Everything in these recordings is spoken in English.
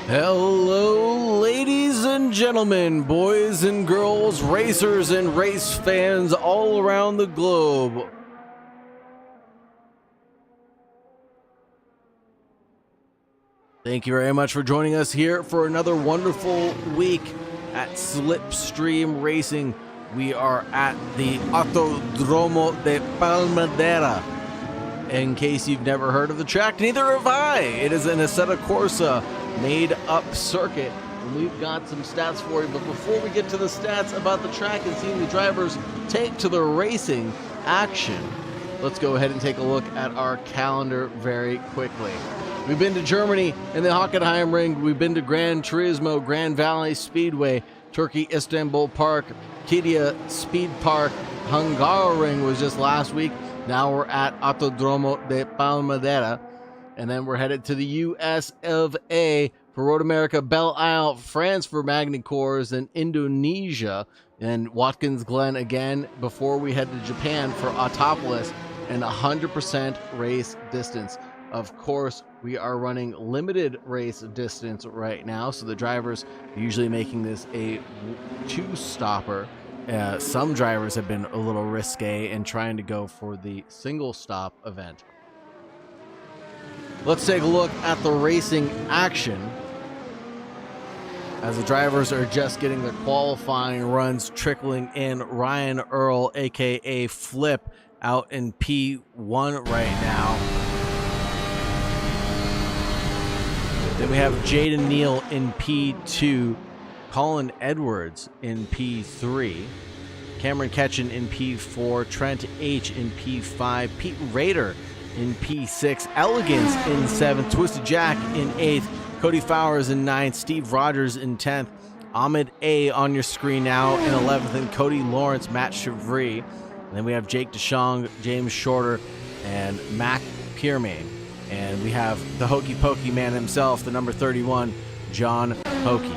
Hello, ladies and gentlemen, boys and girls, racers and race fans all around the globe. Thank you very much for joining us here for another wonderful week at Slipstream Racing. We are at the Autodromo de Palmadera. In case you've never heard of the track, neither have I. It is an Assetto Corsa made-up circuit. And we've got some stats for you, but before we get to the stats about the track and seeing the drivers take to the racing action, let's go ahead and take a look at our calendar very quickly. We've been to Germany in the Hockenheim Ring. We've been to Gran Turismo, Grand Valley Speedway, Turkey Istanbul Park, Kidia Speed Park, Hungaroring was just last week. Now we're at Autodromo de Palmadera. And then we're headed to the US of A for Road America, Belle Isle, France for Magny-Cours, and Indonesia, and Watkins Glen again before we head to Japan for Autopolis and 100% race distance. Of course, we are running limited race distance right now, so the drivers are usually making this a two-stopper. Some drivers have been a little risque and trying to go for the single-stop event. Let's take a look at the racing action as the drivers are just getting their qualifying runs trickling in. Ryan Earl, aka Flip, out in P1 right now. Then we have Jaden Neal in P2, Colin Edwards in P3, Cameron Ketchen in P4, Trent H in P5, Pete Rader in P6, Elegance in 7th, Twisted Jack in 8th, Cody Fowers in 9th, Steve Rogers in 10th, Ahmed A on your screen now in 11th, and Cody Lawrence, Matt Chevry. And then we have Jake DeShong, James Shorter, and Mac Piermain. And we have the Hokey Pokey man himself, the number 31, John Hokey.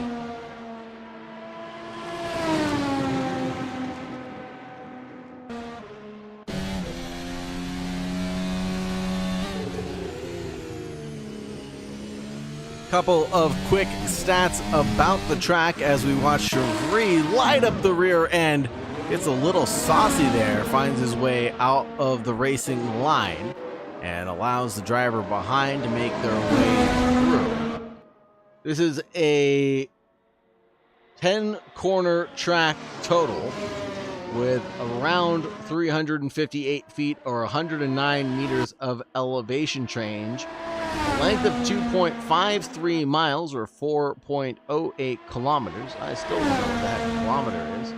Couple of quick stats about the track as we watch Chevry light up the rear end. It's a little saucy there, finds his way out of the racing line and allows the driver behind to make their way through. This is a 10-corner track total with around 358 feet or 109 meters of elevation change. A length of 2.53 miles or 4.08 kilometers. I still don't know what that kilometer is.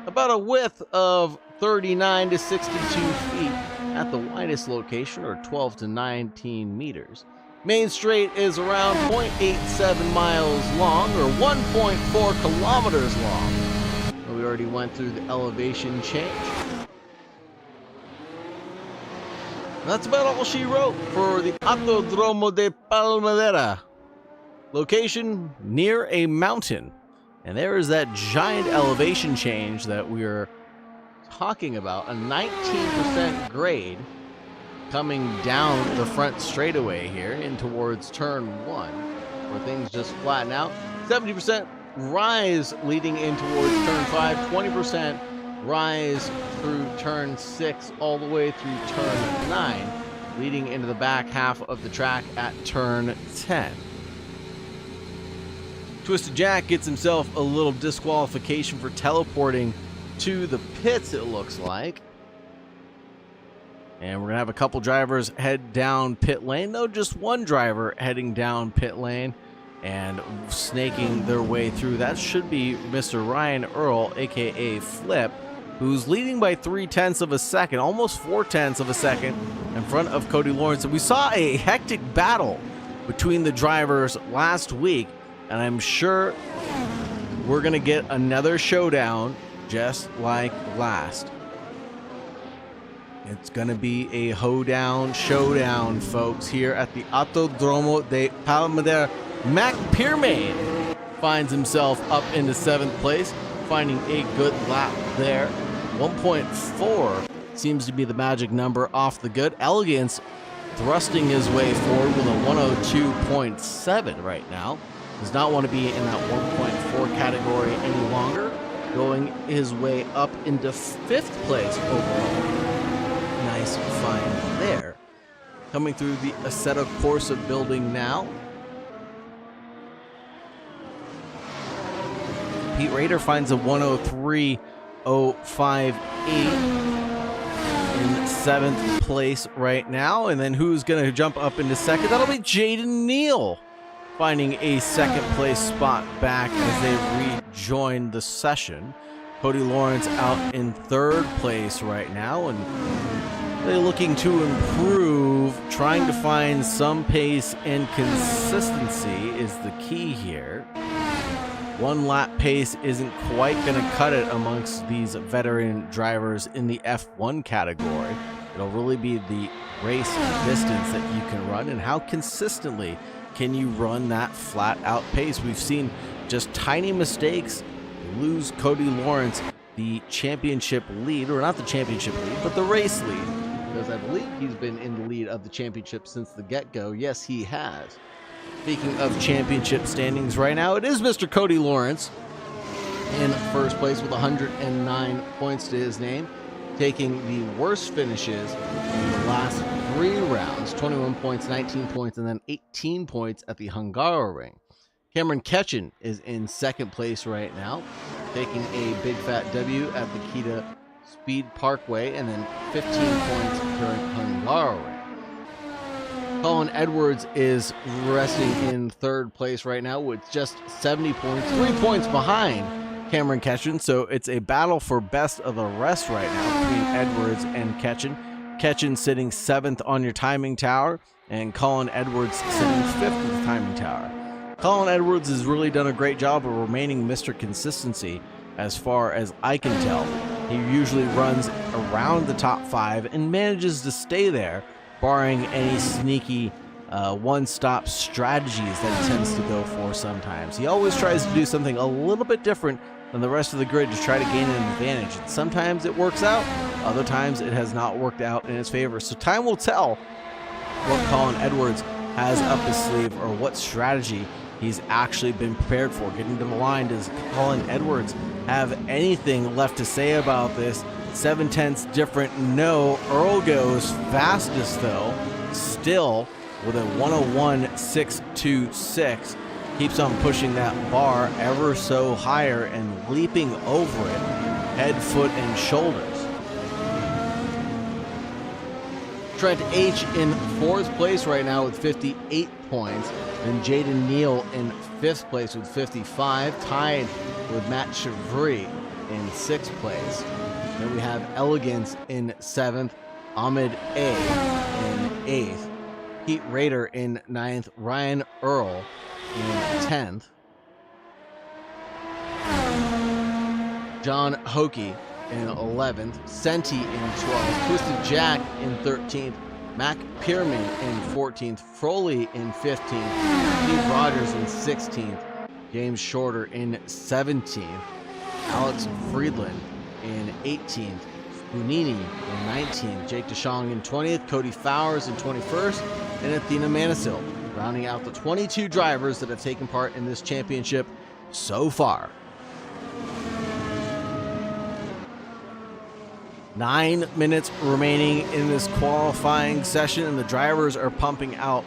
About a width of 39 to 62 feet at the widest location, or 12 to 19 meters. Main Straight is around 0.87 miles long or 1.4 kilometers long. We already went through the elevation change. That's about all she wrote for the Autodromo de Palmadera. Location near a mountain. And there is that giant elevation change that we are talking about. A 19% grade coming down the front straightaway here in towards turn 1, where things just flatten out. 70% rise leading in towards turn 5, 20% rise through turn 6 all the way through turn 9, leading into the back half of the track at turn 10. Twisted Jack gets himself a little disqualification for teleporting to the pits, it looks like. And we're going to have a couple drivers head down pit lane. No, just one driver heading down pit lane and snaking their way through. That should be Mr. Ryan Earl, aka Flip, who's leading by 0.3 of a second, almost 0.4 of a second in front of Cody Lawrence. And we saw a hectic battle between the drivers last week, and I'm sure we're going to get another showdown just like last. It's going to be a hoedown showdown, folks, here at the Autodromo de Palmadera. Mac Piermain finds himself up into 7th place, finding a good lap there. 1.4 seems to be the magic number off the good. Elegance thrusting his way forward with a 102.7 right now. Does not want to be in that 1.4 category any longer. Going his way up into 5th place overall. Nice find there. Coming through the Assetto Corsa building now. Pete Rader finds a 103.058 in 7th place right now. And then who's going to jump up into 2nd? That'll be Jaden Neal, finding a 2nd place spot back as they rejoin the session. Cody Lawrence out in 3rd place right now, and they're looking to improve, trying to find some pace and consistency is the key here. One lap pace isn't quite going to cut it amongst these veteran drivers in the F1 category. It'll really be the race distance that you can run and how consistently can you run that flat out pace. We've seen just tiny mistakes lose Cody Lawrence the championship lead, or not the championship lead, but the race lead, because I believe he's been in the lead of the championship since the get-go. Yes, he has. Speaking of championship standings right now, it is Mr. Cody Lawrence in 1st place with 109 points to his name, taking the worst finishes in the last 3 rounds, 21 points, 19 points, and then 18 points at the Hungaroring. Cameron Ketchen is in 2nd place right now, taking a big fat W at the Kita Speed Parkway, and then 15 points during Hungaroring. Colin Edwards is resting in 3rd place right now with just 70 points, 3 points behind Cameron Ketchen. So it's a battle for best of the rest right now between Edwards and Ketchen. Ketchen sitting 7th on your timing tower, and Colin Edwards sitting 5th at the timing tower. Colin Edwards has really done a great job of remaining Mr. Consistency as far as I can tell. He usually runs around the top 5 and manages to stay there, barring any sneaky one-stop strategies that he tends to go for sometimes. He always tries to do something a little bit different than the rest of the grid to try to gain an advantage. And sometimes it works out, other times it has not worked out in his favor. So time will tell what Colin Edwards has up his sleeve or what strategy he's actually been prepared for. Getting to the line, does Colin Edwards have anything left to say about this? 7/10 different, no. Earl goes fastest though, still with a 101.626. Keeps on pushing that bar ever so higher and leaping over it, head, foot, and shoulders. Trent H in 4th place right now with 58 points, and Jaden Neal in 5th place with 55, tied with Matt Chevry in 6th place. Then we have Elegance in 7th, Ahmed A in 8th, Pete Rader in 9th, Ryan Earl in 10th, John Hokie in 11th, Senti in 12th, Twisted Jack in 13th, Mac Pierman in 14th, Froley in 15th, Steve Rogers in 16th, James Shorter in 17th, Alex Friedland in 18th, Bunini in 19th, Jake DeShong in 20th, Cody Fowers in 21st, and Athena Manisil, rounding out the 22 drivers that have taken part in this championship so far. 9 minutes remaining in this qualifying session, and the drivers are pumping out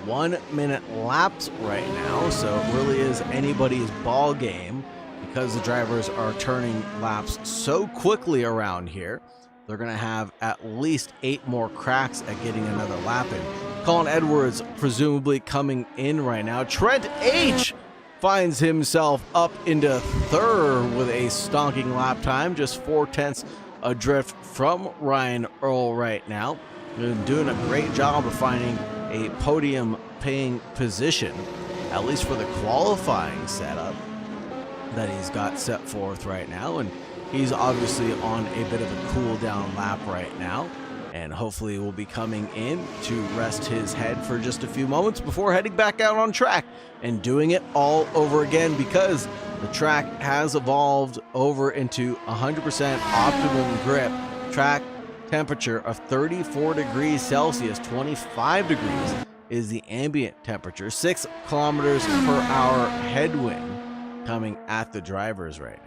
1-minute laps right now, so it really is anybody's ball game because the drivers are turning laps so quickly around here. They're going to have at least 8 more cracks at getting another lap in. Colin Edwards presumably coming in right now. Trent H finds himself up into 3rd with a stonking lap time, just 4/10 adrift from Ryan Earl right now. Doing a great job of finding a podium paying position, at least for the qualifying setup that he's got set forth right now. And he's obviously on a bit of a cool down lap right now, and hopefully will be coming in to rest his head for just a few moments before heading back out on track and doing it all over again, because the track has evolved over into 100% optimum grip. Track temperature of 34 degrees Celsius, 25 degrees is the ambient temperature. 6 kilometers per hour headwind coming at the drivers right now.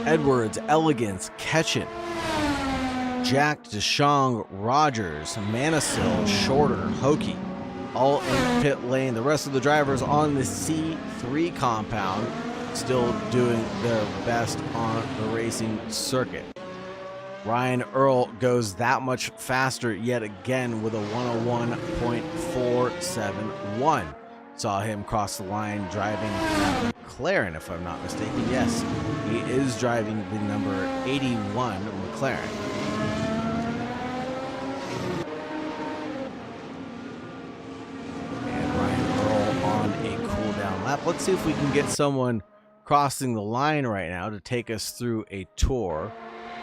Edwards, Elegance, Ketchen, Jack, DeShong, Rogers, Manisil, Shorter, Hokie, all in pit lane. The rest of the drivers on the C3 compound still doing their best on the racing circuit. Ryan Earl goes that much faster yet again with a 101.471. Saw him cross the line driving that McLaren, if I'm not mistaken. Yes, he is driving the number 81 McLaren. And Ryan Earl on a cool down lap. Let's see if we can get someone crossing the line right now to take us through a tour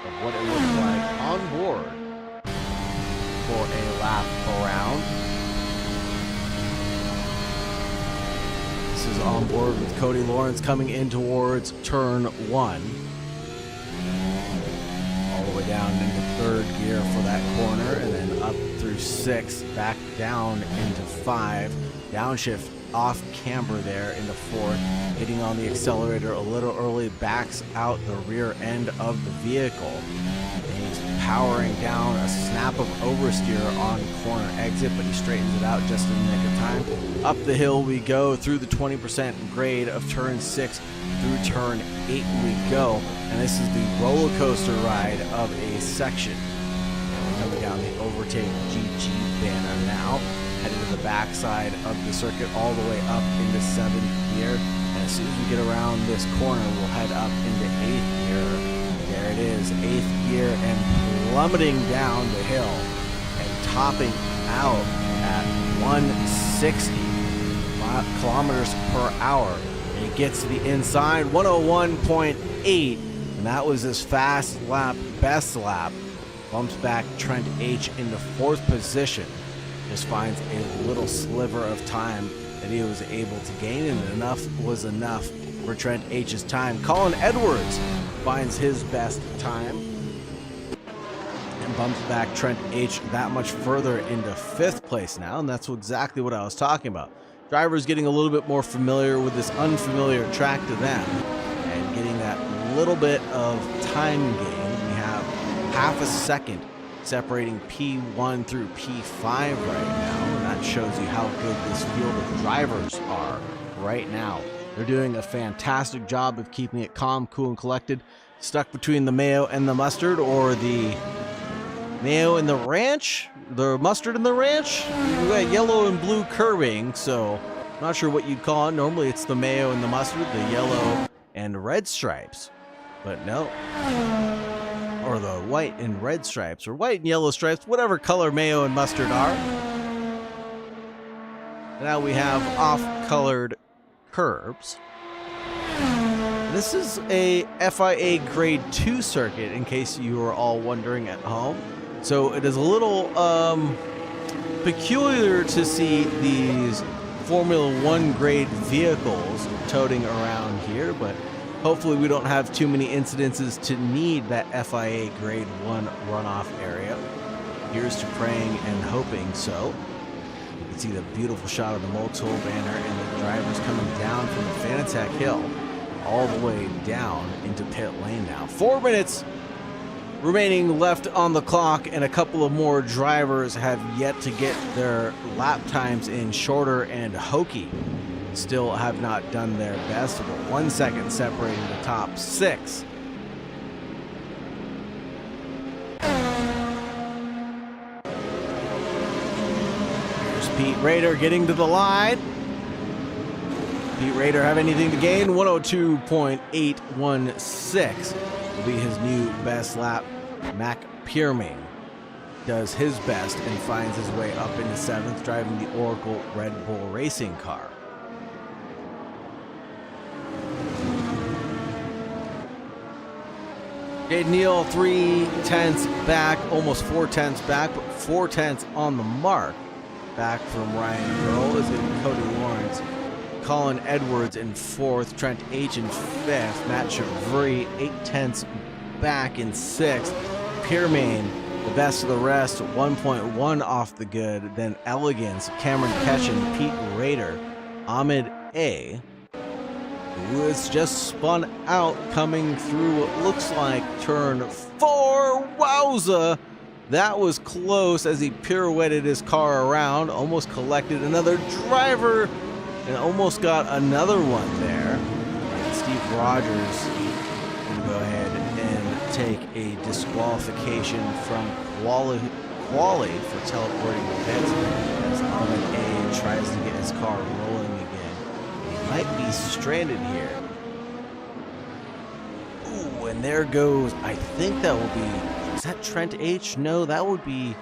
of what it looks like on board for a lap around. This is on board with Cody Lawrence coming in towards turn 1. All the way down into 3rd gear for that corner, and then up through 6, back down into 5, downshift off camber there into 4th, hitting on the accelerator a little early, backs out the rear end of the vehicle. And he's powering down a snap of oversteer on corner exit, but he straightens it out just in the nick of time. Up the hill we go through the 20% grade of turn 6 through turn 8 we go, and this is the roller coaster ride of a section. And we're coming down the overtake GG banner now, headed to the backside of the circuit all the way up into 7th gear. And as soon as we get around this corner, we'll head up into 8th gear. There it is, 8th gear, and plummeting down the hill and topping out at 160 kilometers per hour. And he gets to the inside, 101.8, and that was his fast lap, best lap. Bumps back Trent H into 4th position. Just finds a little sliver of time that he was able to gain, and enough was enough for Trent H's time. Colin Edwards finds his best time and bumps back Trent H that much further into 5th place now, and that's exactly what I was talking about. Drivers getting a little bit more familiar with this unfamiliar track to them and getting that little bit of time gain. We have half a second separating P1 through P5 right now, and that shows you how good this field of drivers are right now. They're doing a fantastic job of keeping it calm, cool, and collected. Stuck between the mayo and the mustard, or the mayo and the ranch, the mustard and the ranch. We got yellow and blue curving, so not sure what you'd call it. Normally it's the mayo and the mustard, the yellow and red stripes, but no. Or the white and red stripes, or white and yellow stripes, whatever color mayo and mustard are. Now we have off-colored curbs. This is a FIA Grade 2 circuit, in case you are all wondering at home. So it is a little peculiar to see these Formula 1 grade vehicles toting around here, but hopefully we don't have too many incidences to need that FIA Grade 1 runoff area. Here's to praying and hoping so. You can see the beautiful shot of the Motul banner and the drivers coming down from the Fanatec Hill all the way down into pit lane now. 4 minutes remaining left on the clock, and a couple of more drivers have yet to get their lap times in. Shorter and Hokie still have not done their best, but 1 second separating the top 6. Here's Pete Rader getting to the line. Pete Rader have anything to gain? 102.816 will be his new best lap. Mac Pierming does his best and finds his way up into 7th, driving the Oracle Red Bull racing car. Jade Neal 3/10 back, almost 4/10 back, but 4/10 on the mark. Back from Ryan Earl is going to be Cody Lawrence. Colin Edwards in 4th, Trent H in 5th, Matt Chevry 8/10 back in 6th. Piermain The best of the rest, 1.1 off the good. Then Elegance, Cameron Ketchen, Pete Rader, Ahmed A, who has just spun out coming through what looks like turn 4. Wowza! That was close as he pirouetted his car around, almost collected another driver, and almost got another one there. And Steve Rogers will go ahead and take a disqualification from quali for teleporting the pits as Ahmed A tries to get his car rolling again. He might be stranded here. Ooh, and there goes, I think that will be, is that Trent H? No, that would be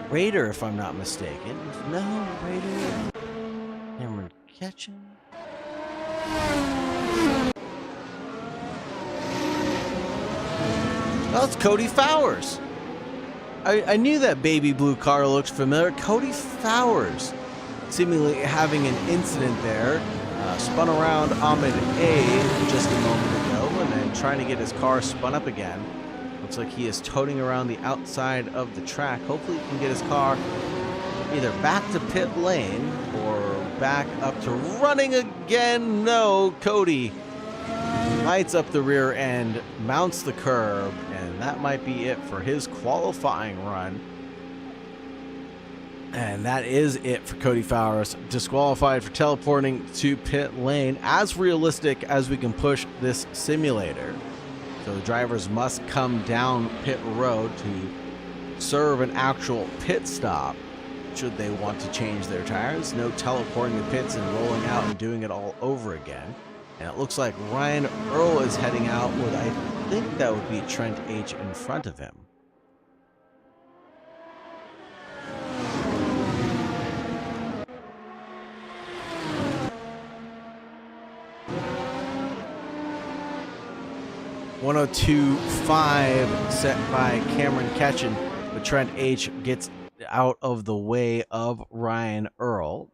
Raider, if I'm not mistaken. No, Raider. Cameron Ketchen. Oh, it's Cody Fowers. I knew that baby blue car looked familiar. Cody Fowers seemingly having an incident there. Spun around Ahmed A just a moment ago and then trying to get his car spun up again. Looks like he is toting around the outside of the track. Hopefully he can get his car either back to pit lane or back up to running again. No, Cody lights up the rear end, mounts the curb, and that might be it for his qualifying run. And that is it for Cody Fowers, disqualified for teleporting to pit lane. As realistic as we can push this simulator. So the drivers must come down pit road to serve an actual pit stop should they want to change their tires. No teleporting the pits and rolling out and doing it all over again. And it looks like Ryan Earl is heading out with, I think that would be Trent H in front of him. .102.5 set by Cameron Ketchen, but Trent H gets out of the way of Ryan Earl.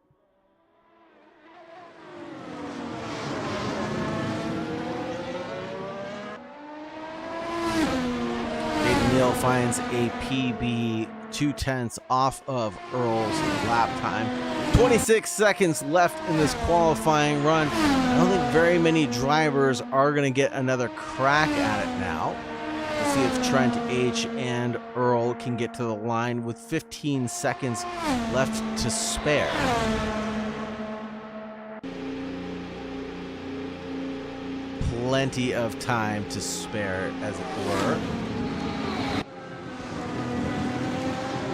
Neal finds a PB 0.2 off of Earl's lap time. 26 seconds left in this qualifying run. I don't think very many drivers are going to get another crack at it now. Let's see if Trent H and Earl can get to the line with 15 seconds left to spare. Plenty of time to spare, as it were.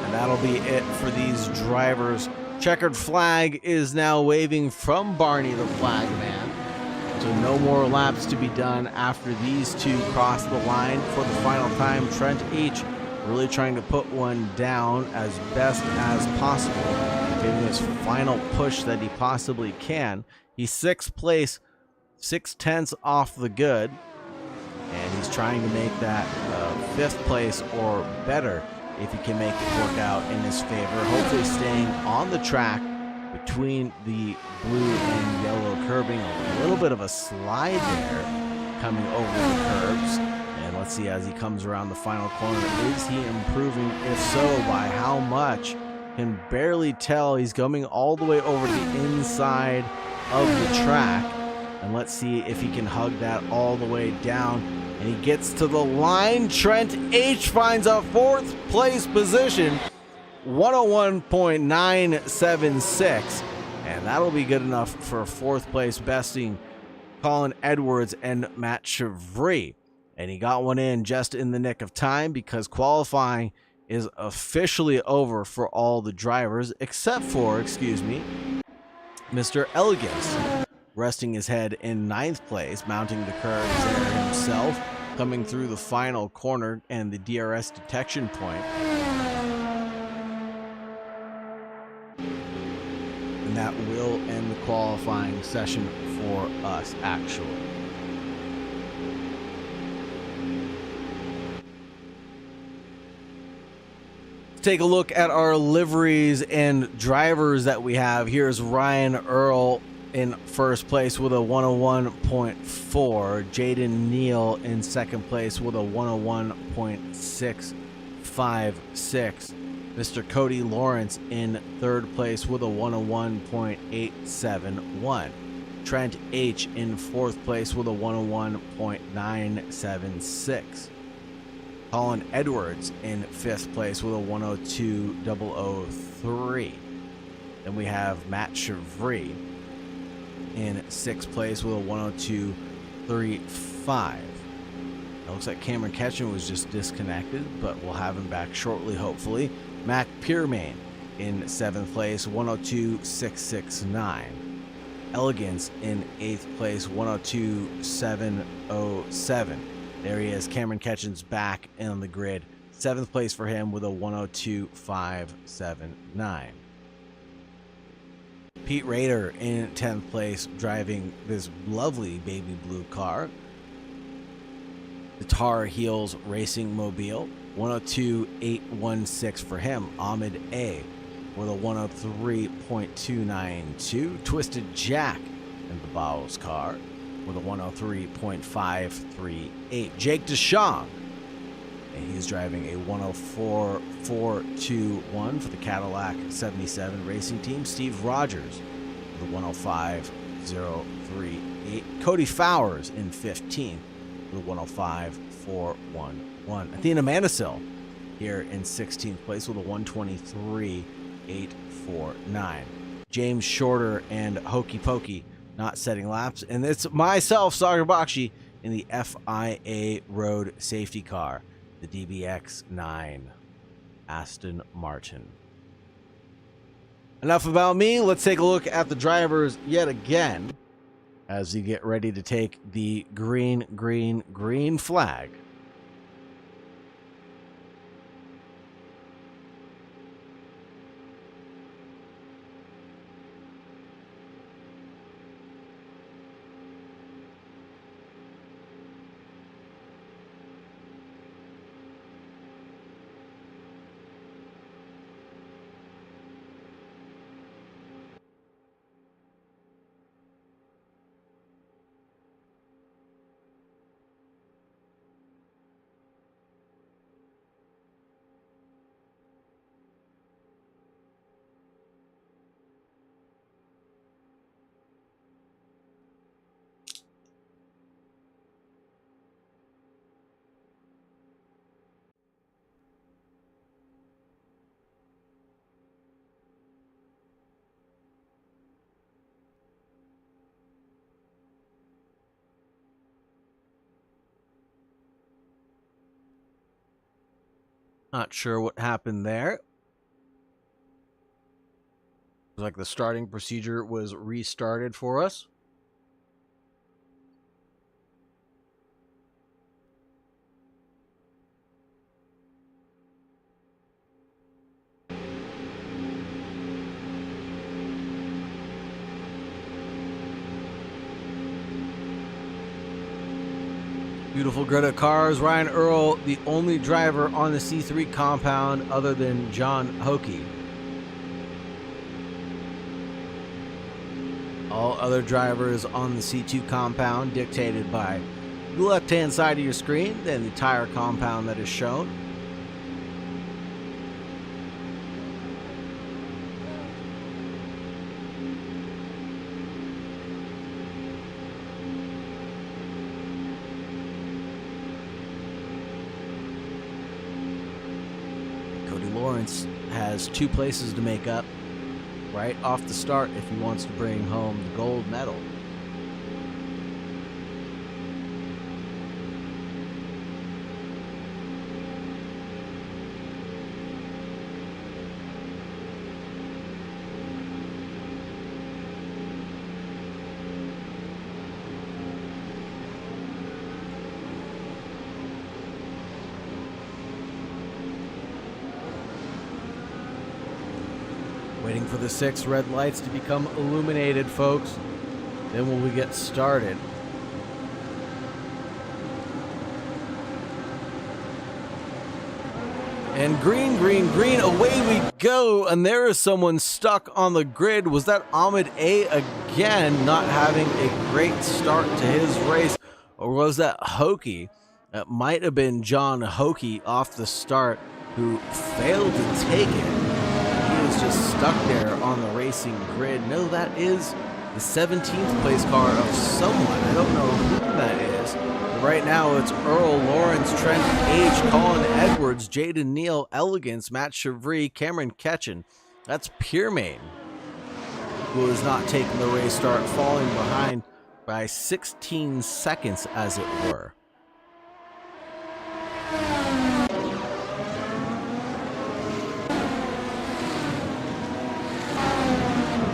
And that'll be it for these drivers. Checkered flag is now waving from Barney the flag man. So no more laps to be done after these two cross the line for the final time. Trent H really trying to put one down as best as possible, giving his final push that he possibly can. He's 6th place, 6/10 off the good, and he's trying to make that 5th place or better if he can make it work out in his favor. Hopefully staying on the track between the blue and yellow curbing. A little bit of a slide there coming over the curbs. And let's see, as he comes around the final corner, is he improving? If so, by how much? Can barely tell. He's coming all the way over the inside of the track. And let's see if he can hug that all the way down. And he gets to the line. Trent H finds a 4th place position, 101.976. And that'll be good enough for a 4th place, besting Colin Edwards and Matt Chevry. And he got one in just in the nick of time because qualifying is officially over for all the drivers except for, Mr. Elegance, resting his head in 9th place, mounting the curves there himself, coming through the final corner and the DRS detection point. And that will end the qualifying session for us, actually. Let's take a look at our liveries and drivers that we have. Here's Ryan Earl in first place with a 101.4. Jaden Neal in second place with a 101.656. Mr. Cody Lawrence in third place with a 101.871. Trent H in fourth place with a 101.976. Colin Edwards in fifth place with a 102.003. Then we have Matt Chevry in sixth place with a 102.35. It looks like Cameron Ketchum was just disconnected, but we'll have him back shortly, hopefully. Mac Piermain in seventh place, 102.669. Elegance in eighth place, 102.707. There he is. Cameron Ketchum's back on the grid. Seventh place for him with a 102.579. Pete Rader in 10th place, driving this lovely baby blue car. The Tar Heels Racing Mobile, 102.816 for him. Ahmed A with a 103.292. Twisted Jack in the Bowles car with a 103.538. Jake DeShong, and he's driving a 104.421 for the Cadillac 77 racing team. Steve Rogers with a 105.038. Cody Fowers in 15th with a 105.411. Athena Manisil here in 16th place with a 123.849. James Shorter and Hokey Pokey not setting laps. And it's myself, Sagar Bakshi, in the FIA Road Safety Car, the DBX9 Aston Martin. Enough about me. Let's take a look at the drivers yet again as we get ready to take the green flag. Not sure what happened there. Looks like the starting procedure was restarted for us. Beautiful grid of cars. Ryan Earl, the only driver on the C3 compound other than John Hokey. All other drivers on the C2 compound dictated by the left-hand side of your screen and the tire compound that is shown. Lawrence has 2 places to make up right off the start if he wants to bring home the gold medal. Waiting for the 6 red lights to become illuminated, folks. Then will we get started. And green, green, green, away we go. And there is someone stuck on the grid. Was that Ahmed A again, not having a great start to his race? Or was that Hokie? It might have been John Hokie off the start who failed to take it. He was just stuck there on the racing grid. No, that is the 17th place car of someone. I don't know who that is. Right now, it's Earl, Lawrence, Trent H., Colin Edwards, Jaden Neal, Elegance, Matt Chevry, Cameron Ketchen. That's Piermain, who is not taking the race start, falling behind by 16 seconds, as it were.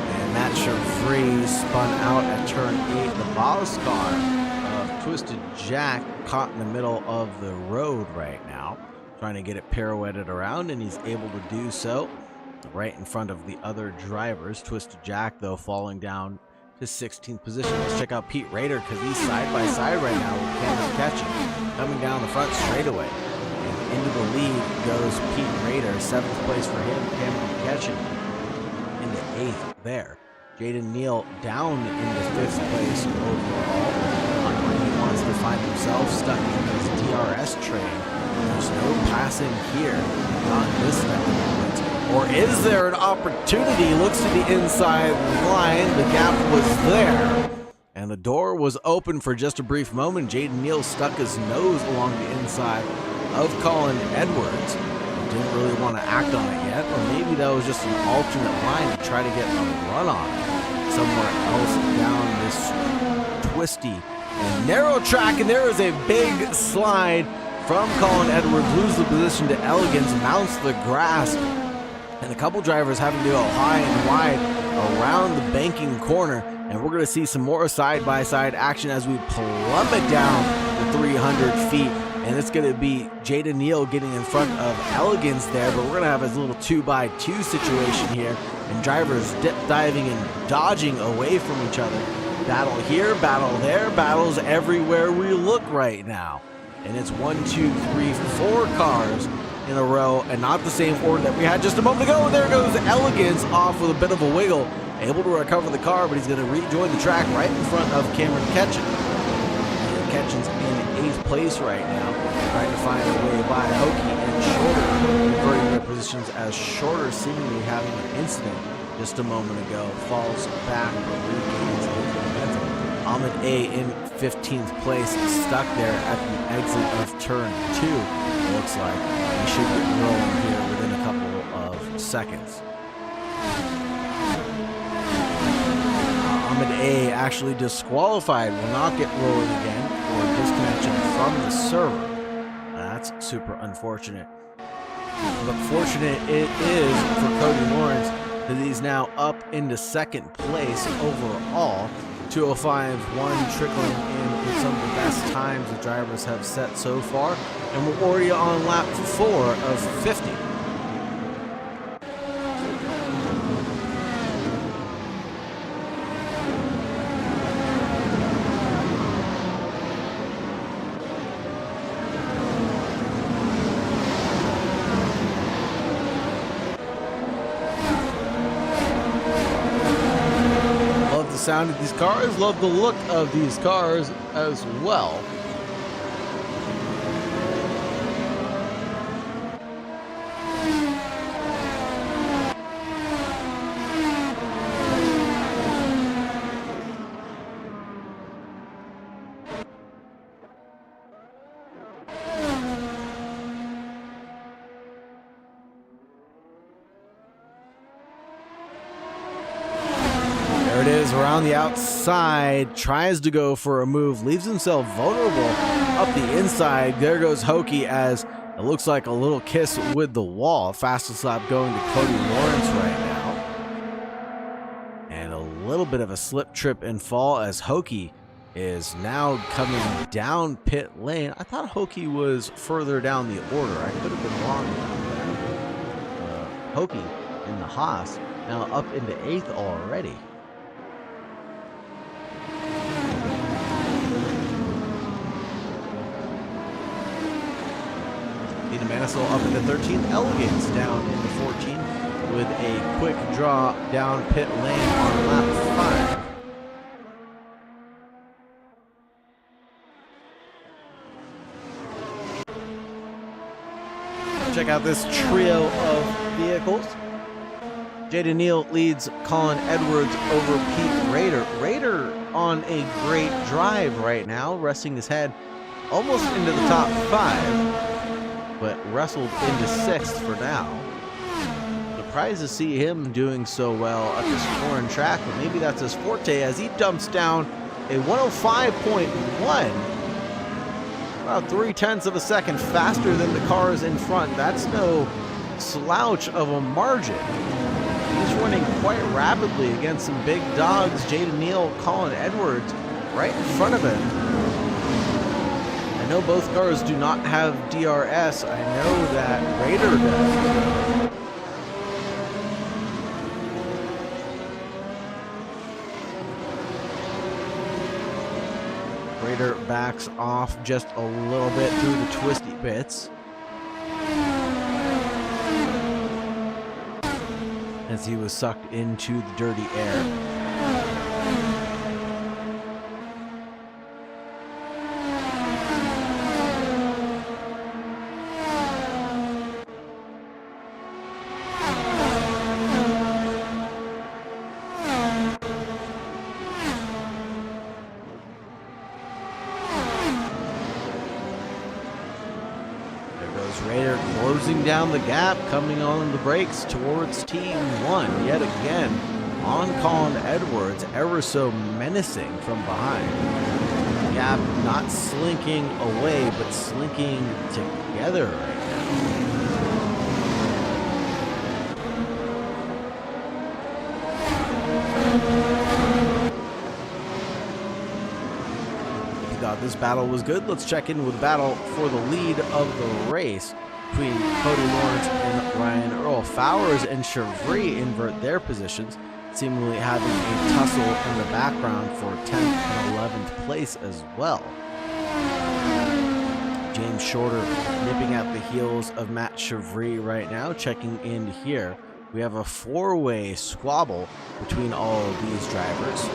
And Matt Chevry spun out at turn 8. The boss car, Twisted Jack, caught in the middle of the road right now, trying to get it pirouetted around, and he's able to do so right in front of the other drivers. Twisted Jack, though, falling down to 16th position. Let's check out Pete Rader, because he's side by side right now with Cameron Ketchen, coming down the front straightaway. And into the lead goes Pete Rader, 7th place for him. Cameron Ketchen into 8th there. Jaden Neal down into 5th place overall. To find himself stuck in his DRS train. There's no passing here, not this time. Or is there an opportunity? Looks to the inside line. The gap was there, and the door was open for just a brief moment. Jaden Neal stuck his nose along the inside of Colin Edwards. Didn't really want to act on it yet, or maybe that was just an alternate line to try to get a run on it somewhere else down this twisty and narrow track. And there is a big slide from Colin Edwards, loses the position to Elegance, mounts the grass, and a couple drivers having to go high and wide around the banking corner. And we're going to see some more side-by-side action as we plummet down the 300 feet. And it's going to be Jaden Neal getting in front of Elegance there, but we're going to have a little 2x2 situation here, and drivers dip diving and dodging away from each other. Battle here, battle there, battles everywhere we look right now. And it's 1, 2, 3, 4 cars in a row, and not the same order that we had just a moment ago. There goes Elegance off with a bit of a wiggle, able to recover the car, but he's going to rejoin the track right in front of Cameron Ketchen. Ketchen's in 8th place right now, trying to find a way by Hokie and Shorter, converting their positions as Shorter, seemingly having an incident just a moment ago, falls back but regains momentum. Ahmed A in 15th place, stuck there at the exit of turn 2, it looks like. He should get rolling here within a couple of seconds. Ahmed A actually disqualified, will not get rolling again for disconnection from the server. That's super unfortunate. But fortunate it is for Cody Lawrence that he's now up into 2nd place overall. 2:05.1 trickling in with some of the best times the drivers have set so far, and we're already on lap 4 of 50. Sound of these cars, love the look of these cars as well. There it is around the outside, tries to go for a move, leaves himself vulnerable up the inside. There goes Hokie as it looks like a little kiss with the wall. Fastest lap going to Cody Lawrence right now. And a little bit of a slip, trip, and fall as Hokie is now coming down pit lane. I thought Hokie was further down the order. I could have been wrong about that. Hokie in the Haas now up into 8th already. Dina Manisol up into 13th. Elegance down into 14 with a quick draw down pit lane on lap 5. Check out this trio of vehicles. Jaden Neal leads Colin Edwards over Pete Rader. Rader on a great drive right now, resting his head almost into the top 5, but wrestled into 6th for now. Surprised to see him doing so well at this foreign track, but maybe that's his forte as he dumps down a 105.1. About 0.3 of a second faster than the cars in front. That's no slouch of a margin. He's running quite rapidly against some big dogs. Jaden Neal, Colin Edwards right in front of him. I know both cars do not have DRS. I know that Rader does. Rader backs off just a little bit through the twisty bits as he was sucked into the dirty air. Rader closing down the gap, coming on the brakes towards Team 1 yet again on Colin Edwards, ever so menacing from behind. The gap not slinking away, but slinking together right now. This battle was good. Let's check in with the battle for the lead of the race between Cody Lawrence and Ryan Earl. Fowers and Chevry invert their positions, seemingly having a tussle in the background for 10th and 11th place as well. James Shorter nipping at the heels of Matt Chevry right now. Checking in here, we have a 4-way squabble between all of these drivers.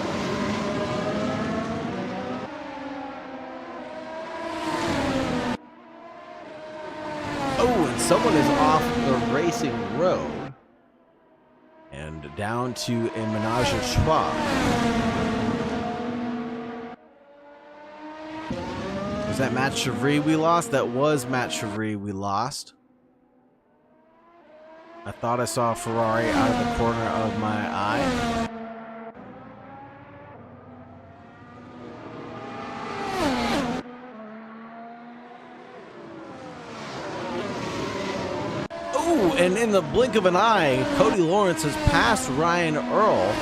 Someone is off the racing road and down to a menage a trois. Was that Matt Chevry we lost? That was Matt Chevry we lost. I thought I saw a Ferrari out of the corner of my eye. And in the blink of an eye, Cody Lawrence has passed Ryan Earl.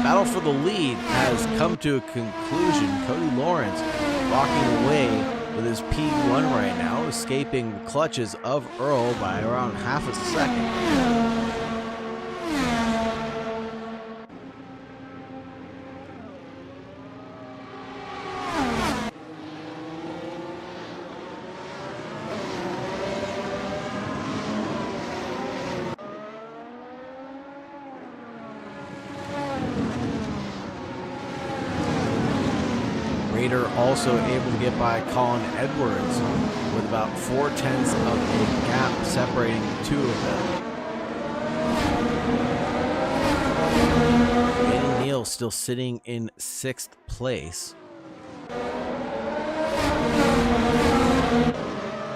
Battle for the lead has come to a conclusion. Cody Lawrence walking away with his P1 right now, escaping the clutches of Earl by around half a second. Rader also able to get by Colin Edwards with about 0.4 of a gap separating the two of them. Jaden Neal still sitting in 6th place.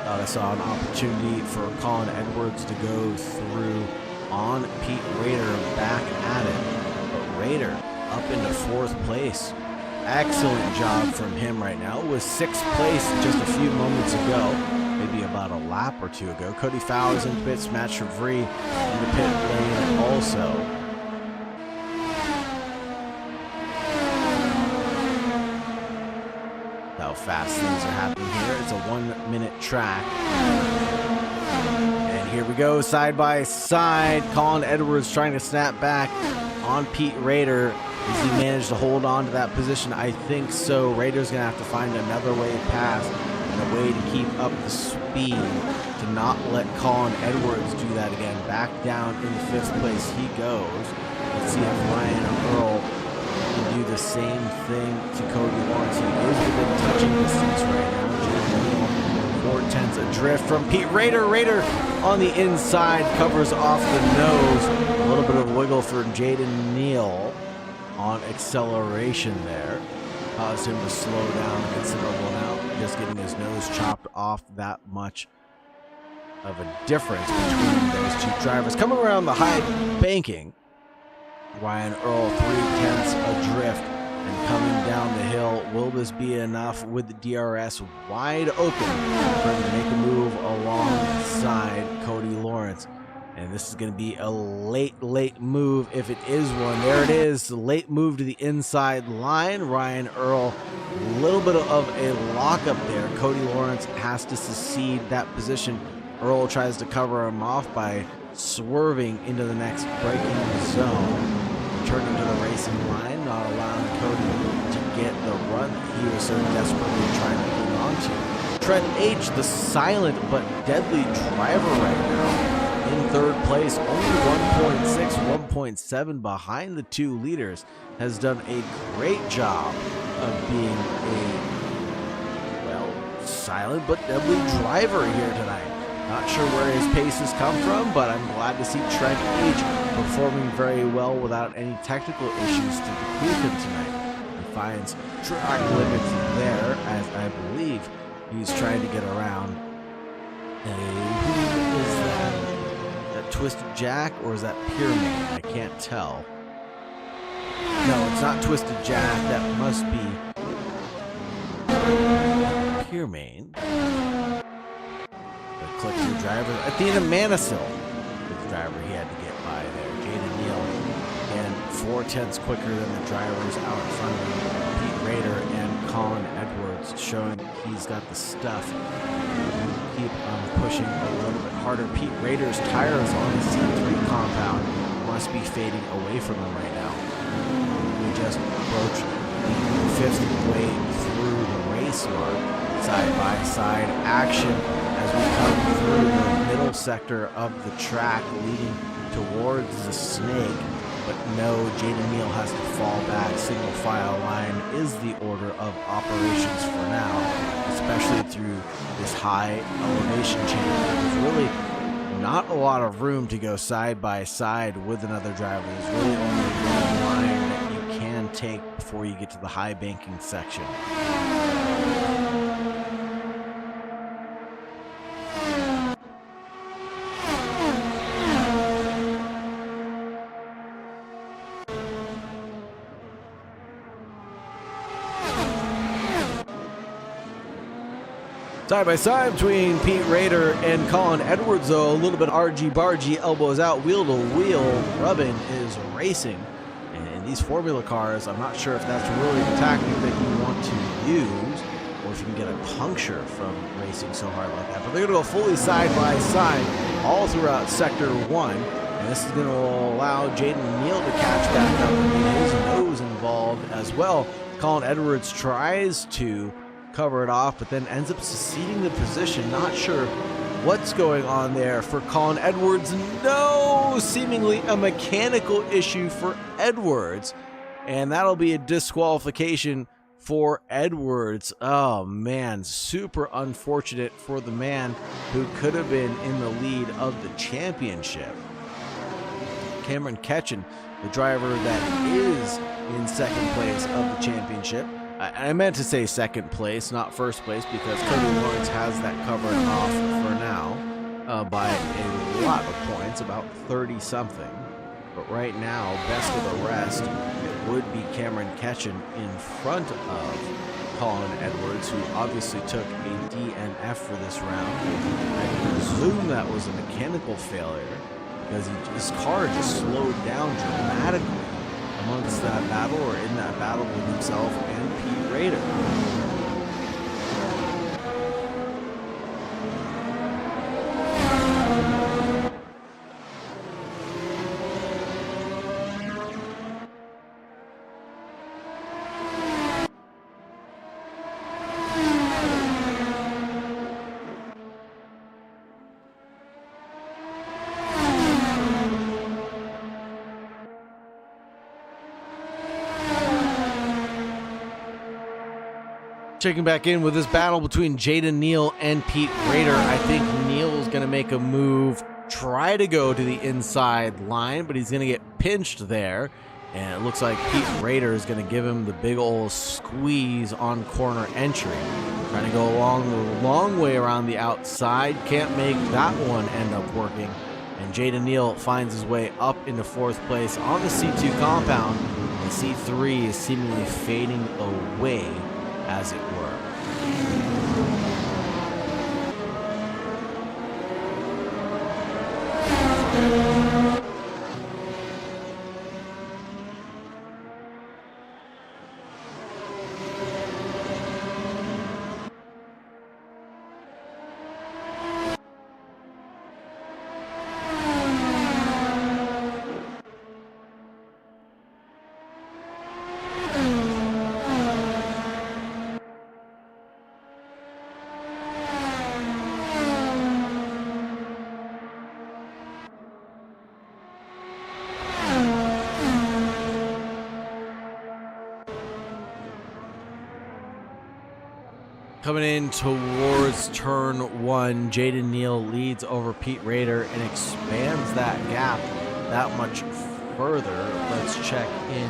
Thought I saw an opportunity for Colin Edwards to go through on Pete Rader, back at it, but Rader up into 4th place. Excellent job from him right now. It was 6th place just a few moments ago, maybe about a lap or two ago. Cody Fowers in pits, Matt Chevry in the pit lane also. How fast things are happening here. It's a 1-minute track. And here we go, side by side. Colin Edwards trying to snap back on Pete Rader. Does he manage to hold on to that position? I think so. Rader's going to have to find another way past and a way to keep up the speed to not let Colin Edwards do that again. Back down in the 5th place he goes. Let's see if Ryan Earl can do the same thing to Cody Lawrence. He is within touching distance right now. 4/10 adrift from Pete Rader. Rader on the inside covers off the nose. A little bit of wiggle for Jaden Neal on acceleration there. Caused him to slow down a considerable amount. Just getting his nose chopped off, that much of a difference between those two drivers. Coming around the high banking, Ryan Earl 3/10 adrift and coming down the hill. Will this be enough with the DRS wide open for him to make a move alongside Cody Lawrence? And this is going to be a late move if it is one. There it is, the late move to the inside line. Ryan Earl, a little bit of a lockup there. Cody Lawrence has to secede that position. Earl tries to cover him off by swerving into the next braking zone. Returning to the racing line, not allowing Cody to get the run he was so desperately trying to hold on to. Trent H, the silent but deadly driver right now, in 3rd place, only 1.6, 1.7 behind the 2 leaders, has done a great job of being a, well, silent but deadly driver here tonight. Not sure where his pace has come from, but I'm glad to see Trent H performing very well without any technical issues to bequeath him tonight. He finds track limits there, as I believe he's trying to get around. Who is that? Is that Twisted Jack or is that Pyramid? I can't tell. No, it's not Twisted Jack. That must be Pyramid. Click to the driver. Athena Manisil, the driver he had to get by there. Jaden Neal, again, 4/10 quicker than the drivers out in front of him. Pete Rader and Colin Edwards showing he's got the stuff to keep pushing a little bit harder. Pete Rader's tires on the C3 compound must be fading away from him right now. We just approached the 5th way through the race mark. Side-by-side action as we come through the middle sector of the track leading towards the snake. But no, Jaden Neal has to fall back. Single file line is the order of operations for now, especially through this high elevation change. There's really not a lot of room to go side by side with another driver. There's really only one line that you can take before you get to the high banking section. Side by side between Pete Rader and Colin Edwards, though, a little bit argy-bargy, elbows out, wheel to wheel. Rubbin is racing. And these formula cars, I'm not sure if that's really the tactic that you want to use, or if you can get a puncture from racing so hard like that. But they're going to go fully side by side all throughout Sector 1. And this is going to allow Jaden Neal to catch back up and get his nose involved as well. Colin Edwards tries to cover it off, but then ends up seceding the position. Not sure what's going on there for Colin Edwards. No, seemingly a mechanical issue for Edwards, and that'll be a disqualification for Edwards. Oh man, super unfortunate for the man who could have been in the lead of the championship. Cameron Ketchen, the driver that is in 2nd place of the championship. I meant to say 2nd place, not 1st place, because Cody Lawrence has that covered off for now by a lot of points, about 30-something. But right now, best of the rest, it would be Cameron Ketchen in front of Colin Edwards, who obviously took a DNF for this round. I presume that was a mechanical failure, because his car just slowed down dramatically amongst that battle, or in that battle with himself and Pete Rader. Checking back in with this battle between Jaden Neal and Pete Rader. I think Neal's going to make a move, try to go to the inside line, but he's going to get pinched there. And it looks like Pete Rader is going to give him the big old squeeze on corner entry. Trying to go along the long way around the outside. Can't make that one end up working. And Jaden Neal finds his way up into 4th place on the C2 compound. And C3 is seemingly fading away, as it were. Coming in towards turn 1, Jaden Neal leads over Pete Rader and expands that gap that much further. Let's check in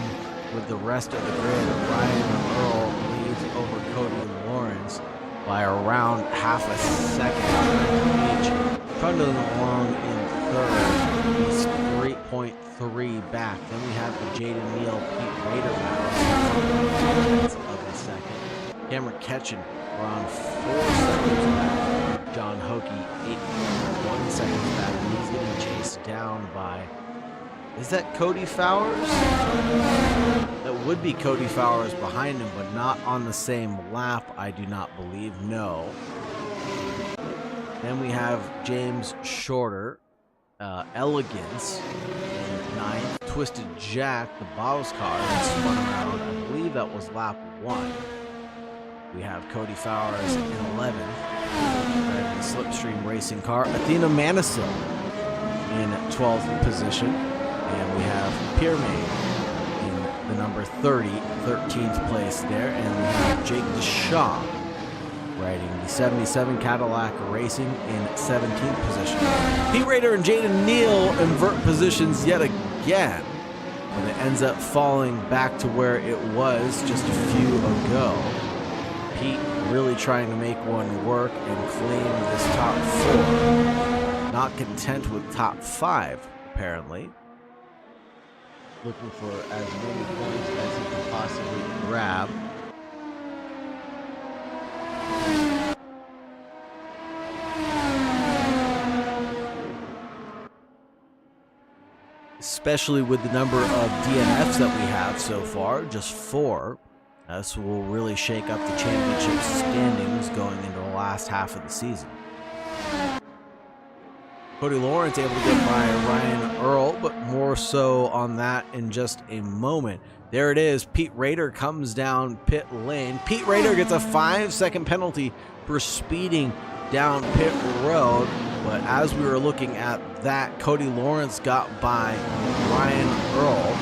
with the rest of the grid. Ryan Earl leads over Cody Lawrence by around half a second each. Trundling along in 3rd. He's 3.3 back. Then we have the Jaden Neal Pete Rader battle of the second. Cameron Ketchen around 4 seconds back. John Hokie 8.1 seconds back, and he's getting chased down by, is that Cody Fowers? That would be Cody Fowers behind him, but not on the same lap, I do not believe. No. Then we have James Shorter, Elegance in 9th. Twisted Jack, the Bowes car, that spun around. I believe that was lap 1. We have Cody Fowers in 11th, driving the Slipstream racing car. Athena Manisil in 12th position. And we have Piermain in the number 30, 13th place there. And we have Jake Deshaw riding the 77 Cadillac Racing in 17th position. Pete Rader and Jaden Neal invert positions yet again, and it ends up falling back to where it was just a few ago. Pete really trying to make one work and claim this top 4. Not content with top 5, apparently. Looking for as many points as he can possibly grab. Especially with the number of DNFs that we have so far, just 4. This will really shake up the championship standings going into the last half of the season. Cody Lawrence able to get by Ryan Earl, but more so on that in just a moment. There it is. Pete Rader comes down pit lane. Pete Rader gets a 5-second penalty for speeding down pit road. But as we were looking at that, Cody Lawrence got by Ryan Earl.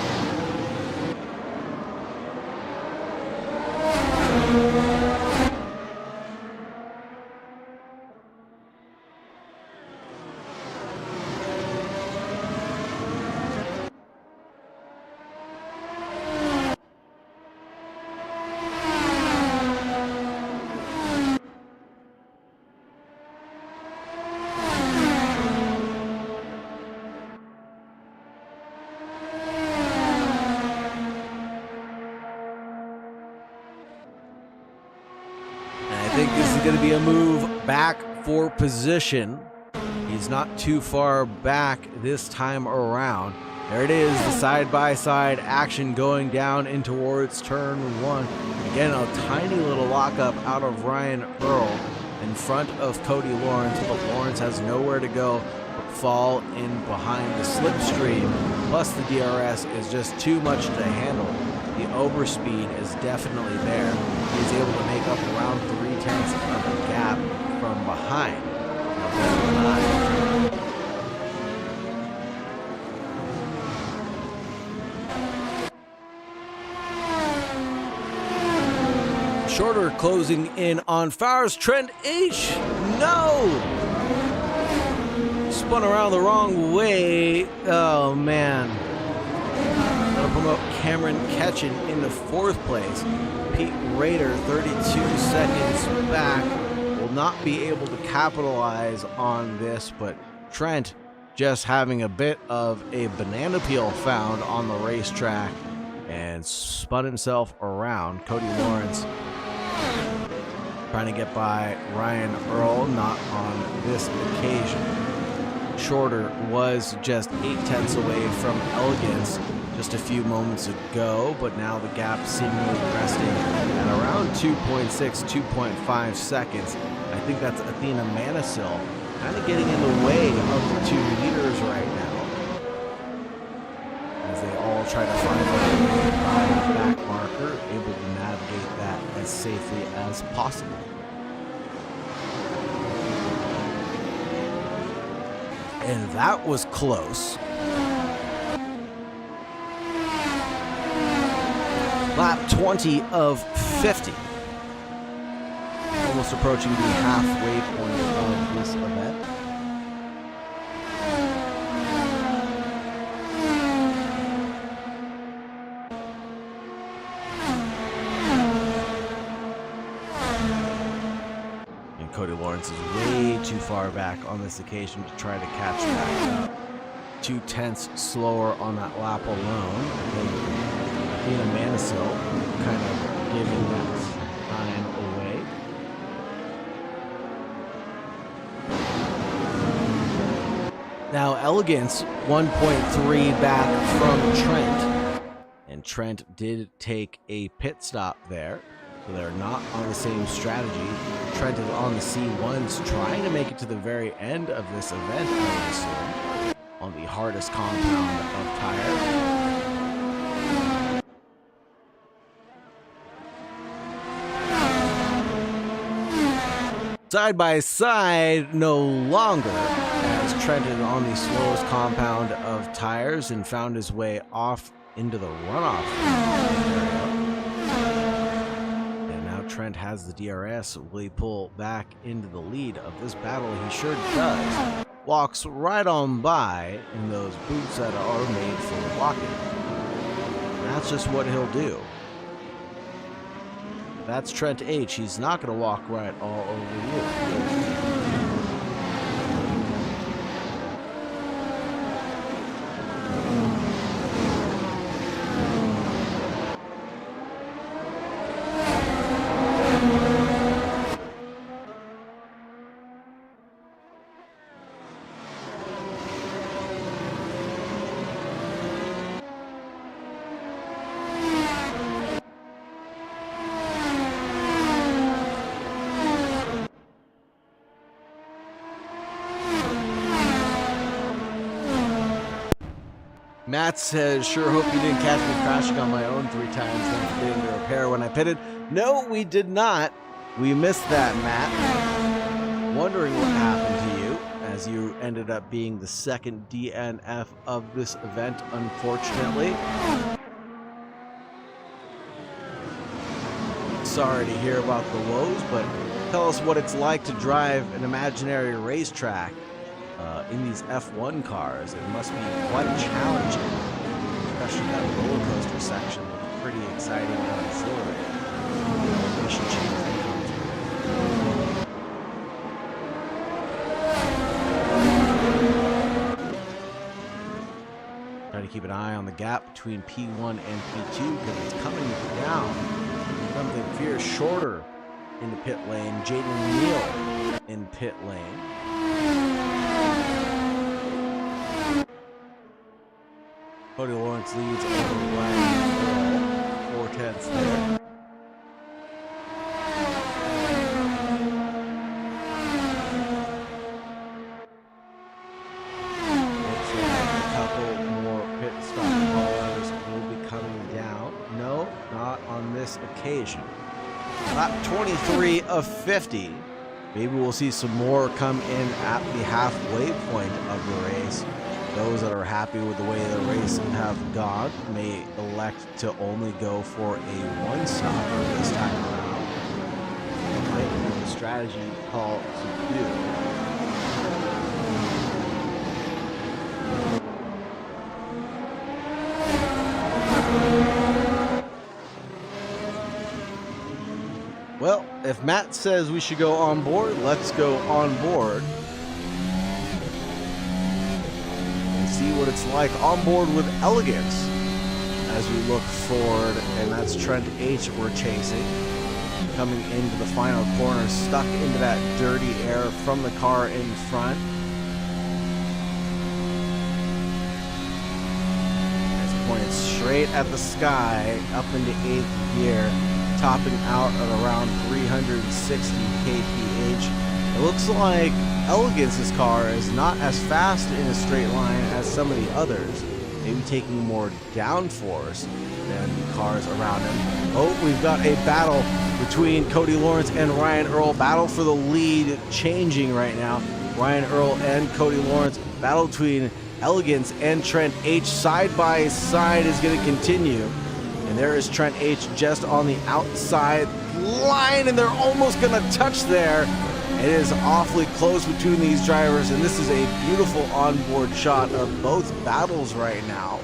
I think this is going to be a move back for position. He's not too far back this time around. There it is, the side-by-side action going down in towards turn 1. Again, a tiny little lockup out of Ryan Earl in front of Cody Lawrence, but Lawrence has nowhere to go but fall in behind the slipstream. Plus the DRS is just too much to handle. The overspeed is definitely there. He's able to make up around 3/10 of a gap from behind. Shorter closing in on Farr's Trent H. No! Spun around the wrong way. Oh, man. That'll promote Cameron Ketchen in the 4th place. Pete Rader, 32 seconds back, will not be able to capitalize on this, but Trent just having a bit of a banana peel found on the racetrack and spun himself around. Cody Lawrence trying to get by Ryan Earl, not on this occasion. Shorter was just 8/10 away from Elegance just a few moments ago, but now the gap seemingly resting at around 2.6, 2.5 seconds. I think that's Athena Manisil kind of getting in the way of the 2 leaders right now, as they all try to find a back marker, able to navigate that as safely as possible. And that was close. Lap 20 of 50. Almost approaching the halfway point of this event. And Cody Lawrence is way too far back on this occasion to try to catch back up. 2/10 slower on that lap alone. Athena Manisil kind of giving that time away. Now Elegance 1.3 back from Trent, and Trent did take a pit stop there, so they're not on the same strategy. Trent is on the C1s trying to make it to the very end of this event, I would assume, on the hardest compound of tire. Side by side no longer, as Trent is on the slowest compound of tires and found his way off into the runoff area. And now Trent has the DRS. Will he pull back into the lead of this battle? He sure does. Walks right on by in those boots that are made for walking. And that's just what he'll do. That's Trent H. He's not going to walk right all over you. Matt says, sure hope you didn't catch me crashing on my own 3 times then forgetting to repair when I pitted. No, we did not. We missed that, Matt. Wondering what happened to you, as you ended up being the 2nd DNF of this event, unfortunately. Sorry to hear about the woes, but tell us what it's like to drive an imaginary racetrack. In these F1 cars, it must be quite challenging, especially that roller coaster section. Looks pretty exciting and exhilarating. Mission change that comes with. Try to keep an eye on the gap between P1 and P2 because it's coming down. Something fierce shorter in the pit lane. Jaden Neal in pit lane. Cody Lawrence leads over Ryan 4/10 there. Looks like a couple more pit stop cars will be coming down. No, not on this occasion. Lap 23 of 50. Maybe we'll see some more come in at the halfway point of the race. Those that are happy with the way the race have gone may elect to only go for a one-stopper this time around. strategy call to do. Well, if Matt says we should go on board, let's go on board and see what it's like on board with elegance as we look forward. And that's Trent H we're chasing, coming into the final corner, stuck into that dirty air from the car in front. It's pointed straight at the sky, up into 8th gear, topping out at around 360 kph. It looks like Elegance's car is not as fast in a straight line as some of the others, maybe taking more downforce than the cars around him. Oh, we've got a battle between Cody Lawrence and Ryan Earl. Battle for the lead changing right now. Ryan Earl and Cody Lawrence. Battle between Elegance and Trent H side by side is going to continue. And there is Trent H just on the outside line, and they're almost going to touch there. It is awfully close between these drivers, and this is a beautiful onboard shot of both battles right now.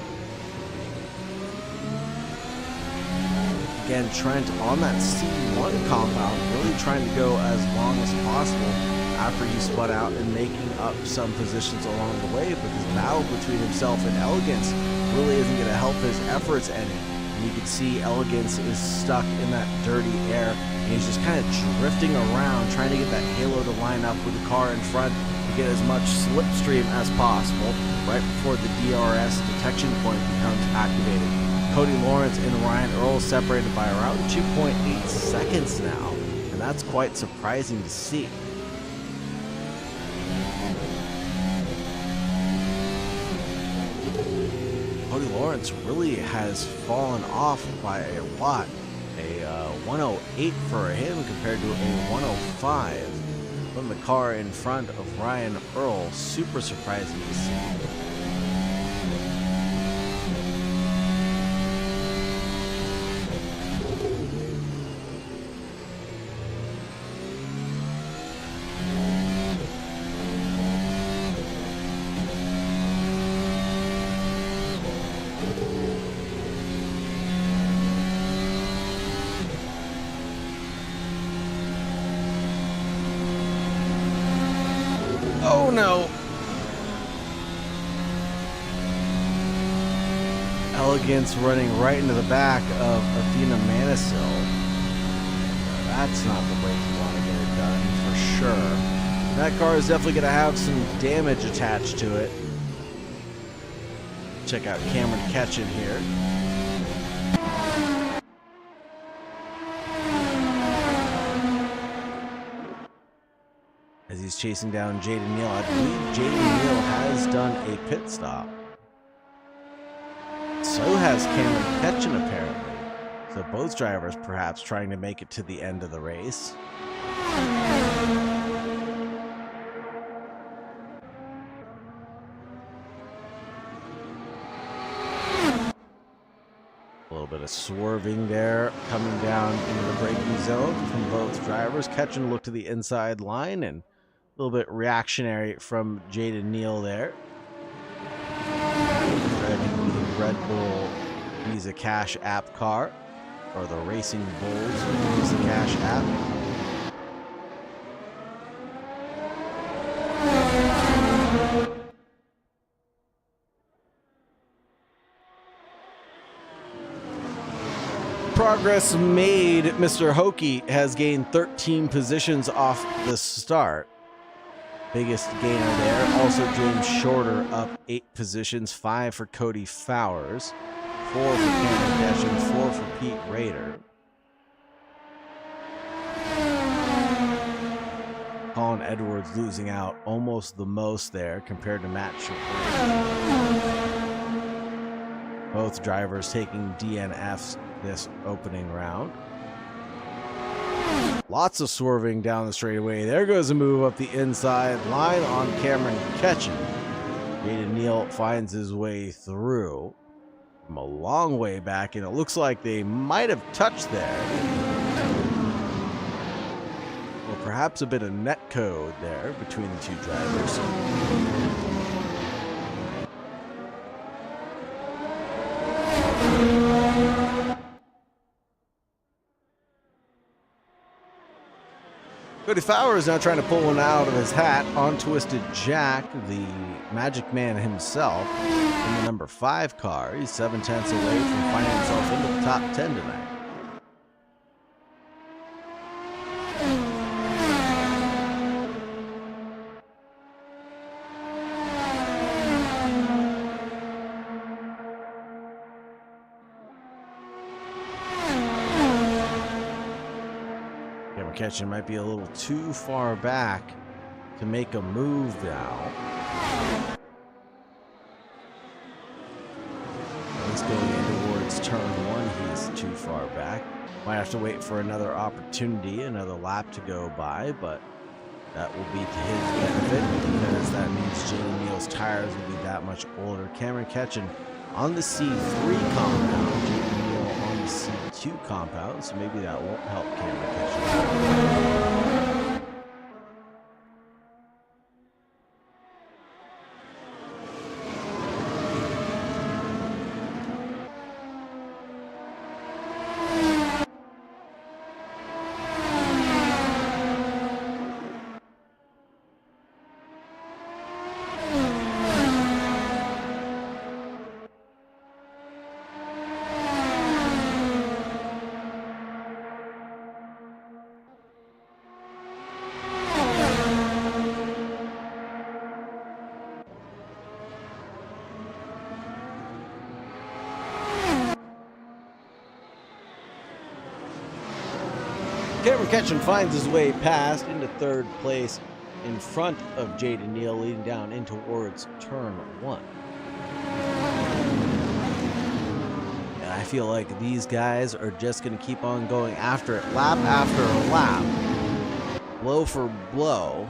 Again, Trent on that C1 compound, really trying to go as long as possible after he spun out and making up some positions along the way, because the battle between himself and Elegance really isn't going to help his efforts any. And you can see Elegance is stuck in that dirty air, and he's just kind of drifting around, trying to get that halo to line up with the car in front to get as much slipstream as possible right before the DRS detection point becomes activated. Cody Lawrence and Ryan Earl separated by around 2.8 seconds now, and that's quite surprising to see. Cody Lawrence really has fallen off by a lot. A 108 for him compared to a 105 from the car in front of Ryan Earl. Super surprising to see. Oh no! Elegance running right into the back of Athena Manisil. That's not the way you want to get it done, for sure. That car is definitely going to have some damage attached to it. Check out Cameron Ketchen here. As he's chasing down Jaden Neal. I believe Jaden Neal has done a pit stop. So has Cameron Ketchen, apparently. So both drivers perhaps trying to make it to the end of the race. A little bit of swerving there, coming down into the braking zone from both drivers. Ketchen looked to the inside line, and a little bit reactionary from Jaden Neal there. Driving the Red Bull Visa Cash App car, or the Racing Bulls Visa Cash App. Progress made. Mr. Hokie has gained 13 positions off the start. Biggest gainer there. Also James Shorter up 8 positions, 5 for Cody Fowers, 4 for Cameron Ketchen, 4 for Pete Rader. Colin Edwards losing out almost the most there compared to Matt Shorter. Both drivers taking DNFs this opening round. Lots of swerving down the straightaway. There goes a move up the inside line on Cameron Ketchen. Jaden Neal finds his way through from a long way back, and it looks like they might have touched there. or perhaps a bit of net code there between the two drivers. Cody Fowler is now trying to pull one out of his hat on Twisted Jack, the Magic Man himself, in the number 5 car. He's 7/10 away from finding himself into the top 10 tonight. Catching might be a little too far back to make a move now. He's going in towards turn 1. He's too far back. Might have to wait for another opportunity, another lap to go by, but that will be to his benefit because that means Jaden Neal's tires will be that much older. Cameron Ketchen on the C3 compound. Jaden Neal on the C2 compound, so maybe that won't help Cameron Ketchen. Cameron Ketchen finds his way past into third place in front of Jaden Neal, leading down in towards turn 1. And I feel like these guys are just going to keep on going after it, lap after lap, blow for blow.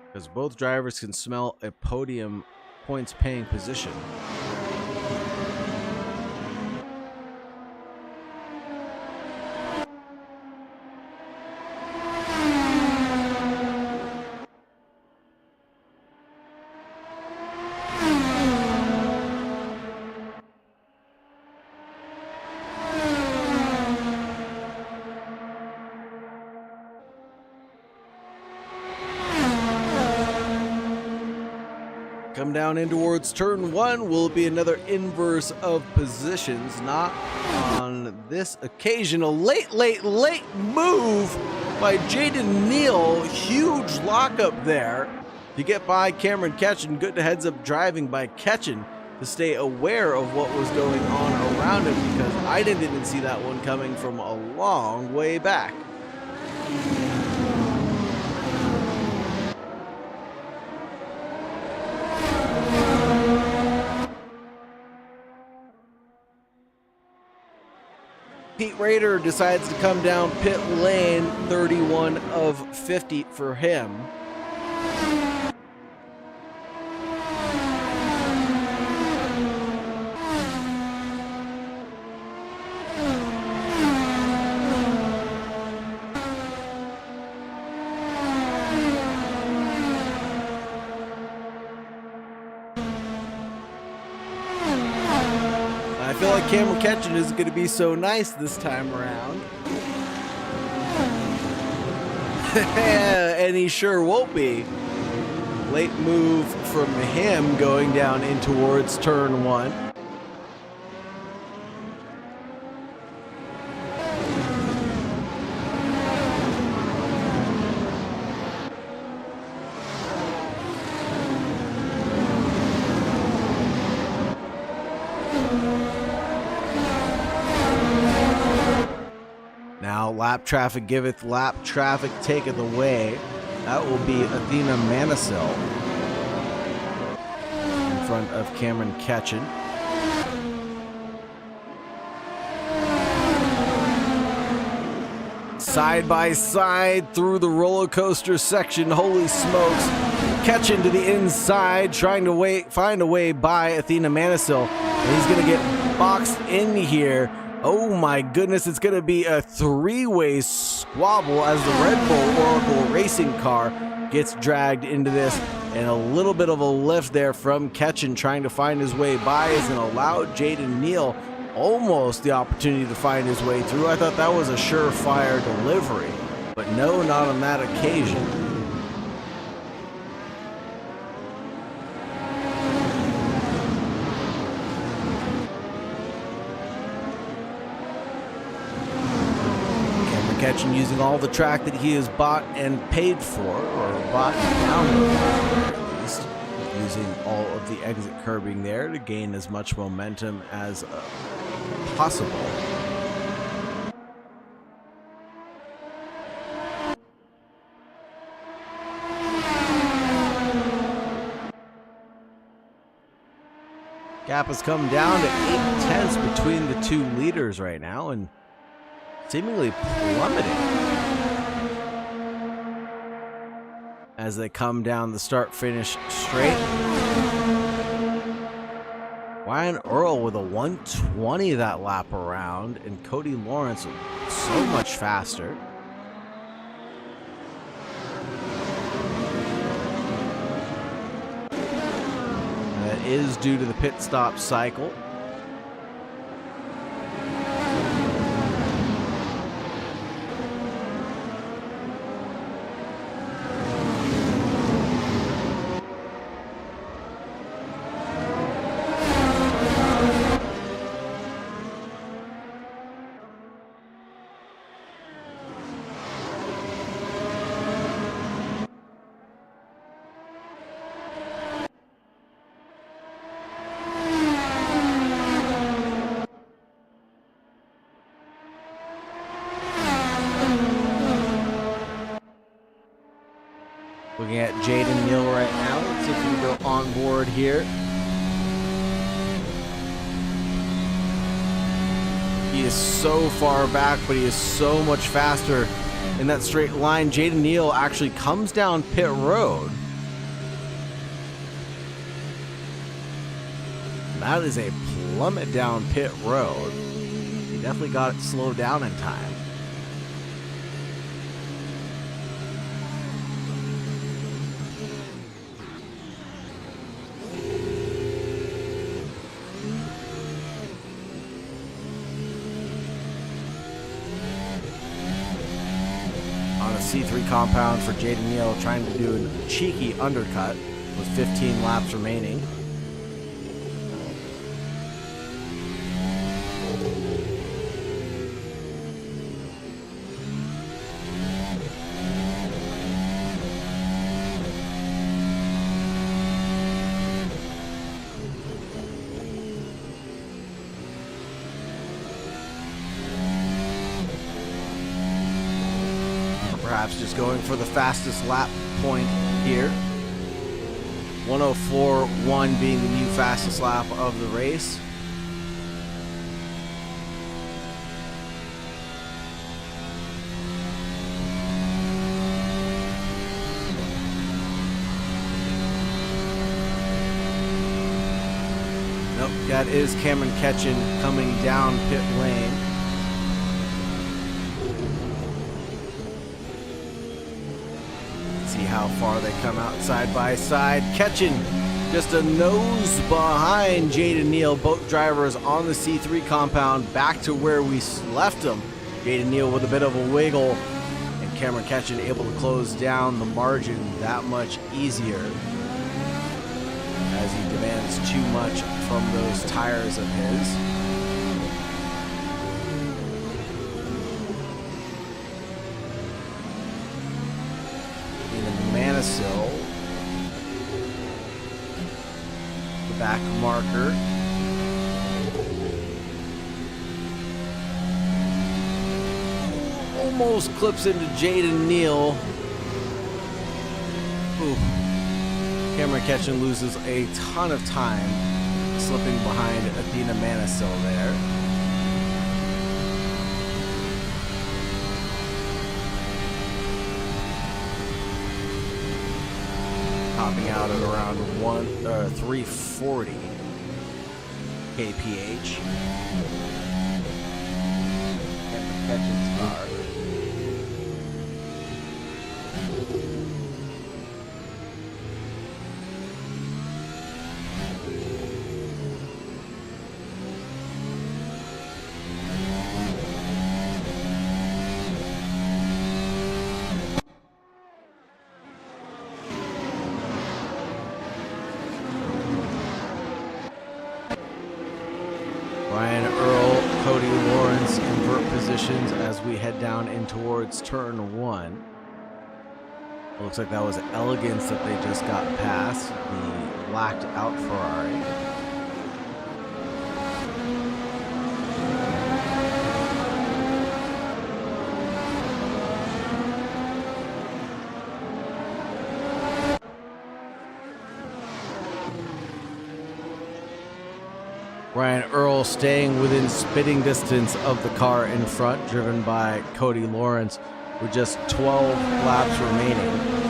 Because both drivers can smell a podium points paying position. Come down in towards turn 1 will be another inverse of positions. Not on this occasion. A late move by Jaden Neal. Huge lockup there to get by Cameron Ketchen. Good heads-up driving by Ketchen to stay aware of what was going on around him, because I didn't see that one coming from a long way back. Pete Rader decides to come down pit lane, 31 of 50 for him. I feel like Cameron Ketchen is going to be so nice this time around. And he sure won't be. Late move from him going down in towards turn 1. Now lap traffic giveth, lap traffic taketh away. That will be Athena Manisil in front of Cameron Ketchen. Side by side through the roller coaster section. Holy smokes. Ketchen to the inside, trying to find a way by Athena Manisil. And he's going to get boxed in here Oh my goodness, it's going to be a three-way squabble as the Red Bull Oracle racing car gets dragged into this, and a little bit of a lift there from Ketchen trying to find his way by is going to allow Jaden Neal almost the opportunity to find his way through. I thought that was a surefire delivery, but no, not on that occasion. Ketchen using all the track that he has bought and paid for, or bought and downloaded at least, using all of the exit curbing there to gain as much momentum as possible. Gap has come down to 8/10 between the two leaders right now, and seemingly plummeting as they come down the start-finish straight. Ryan Earl with a 120 that lap around, and Cody Lawrence so much faster. And that is due to the pit stop cycle. Looking at Jaden Neal right now. Let's see if we can go on board here. He is so far back, but he is so much faster in that straight line. Jaden Neal actually comes down pit road. That is a plummet down pit road. He definitely got it slowed down in time. C3 compound for Jaden Neal, trying to do a cheeky undercut with 15 laps remaining. Perhaps just going for the fastest lap point here. 104.1 being the new fastest lap of the race. Nope, that is Cameron Ketchen coming down pit lane. See how far they come out side by side. Ketchen just a nose behind Jaden Neal. Both drivers on the C3 compound back to where we left them. Jaden Neal with a bit of a wiggle, and Cameron Ketchen able to close down the margin that much easier as he demands too much from those tires of his. Manisil, the back marker. Almost clips into Jaden Neal. Ooh. Cameron Ketchen loses a ton of time slipping behind Athena Manisil there. Topping out at around 340 kph. Ketchen's car. Ryan Earl, Cody Lawrence invert positions as we head down in towards turn 1. It looks like that was Elegance that they just got past, the blacked out Ferrari. Ryan Earl staying within spitting distance of the car in front, driven by Cody Lawrence, with just 12 laps remaining.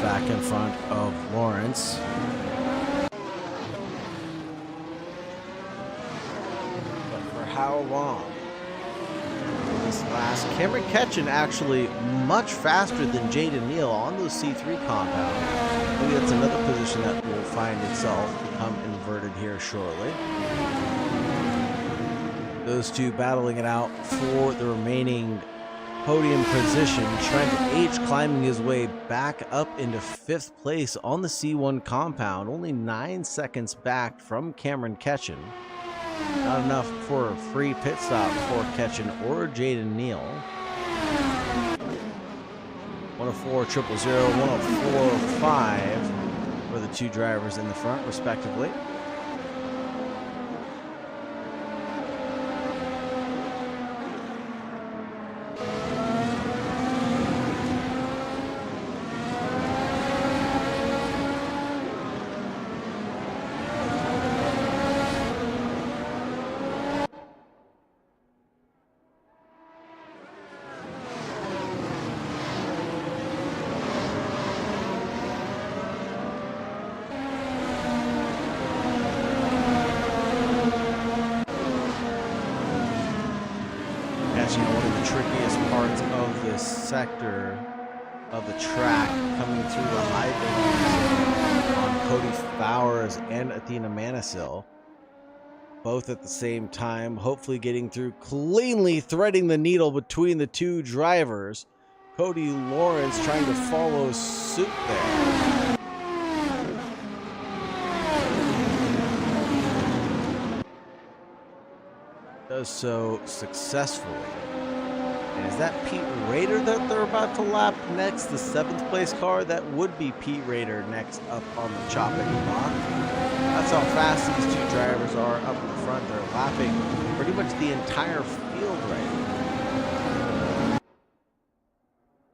Back in front of Lawrence. But for how long? This last Cameron Ketchen actually much faster than Jaden Neal on those C3 compounds. Maybe that's another position that will find itself become inverted here shortly. Those two battling it out for the remaining podium position. Trent H climbing his way back up into 5th place on the C1 compound, only 9 seconds back from Cameron Ketchen. Not enough for a free pit stop for Ketchen or Jaden Neal. 104 000, 104 5 for the two drivers in the front, respectively. One of the trickiest parts of this sector of the track, coming through the high bands on Cody Fowers and Athena Manisil, both at the same time, hopefully getting through cleanly, threading the needle between the two drivers. Cody Lawrence trying to follow suit there. Does so successfully. And is that Pete Rader that they're about to lap next? The 7th place car? That would be Pete Rader next up on the chopping block. That's how fast these two drivers are up in the front. They're lapping pretty much the entire field right now.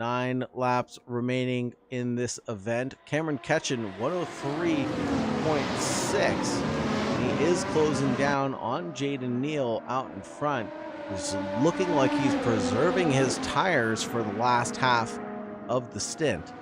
9 laps remaining in this event. Cameron Ketchen, 103.6. He is closing down on Jaden Neal out in front. He's looking like he's preserving his tires for the last half of the stint.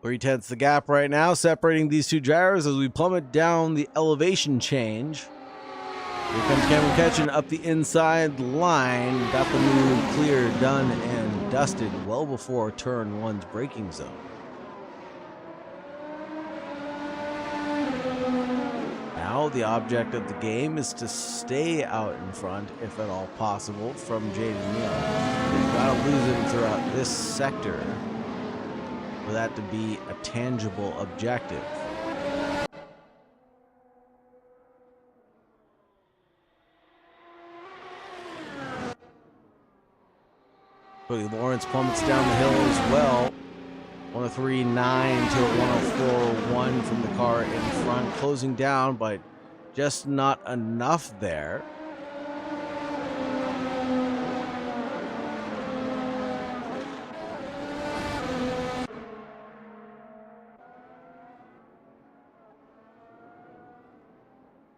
3/10 the gap right now, separating these two drivers as we plummet down the elevation change. Here comes Cameron Ketchen up the inside line. Got the move cleared, done, and dusted well before turn one's braking zone. Now the object of the game is to stay out in front, if at all possible, from Jaden Neal. We've got to lose him throughout this sector for that to be a tangible objective. Cody Lawrence plummets down the hill as well. 103.9 to a 104.1 from the car in front, closing down, but just not enough there.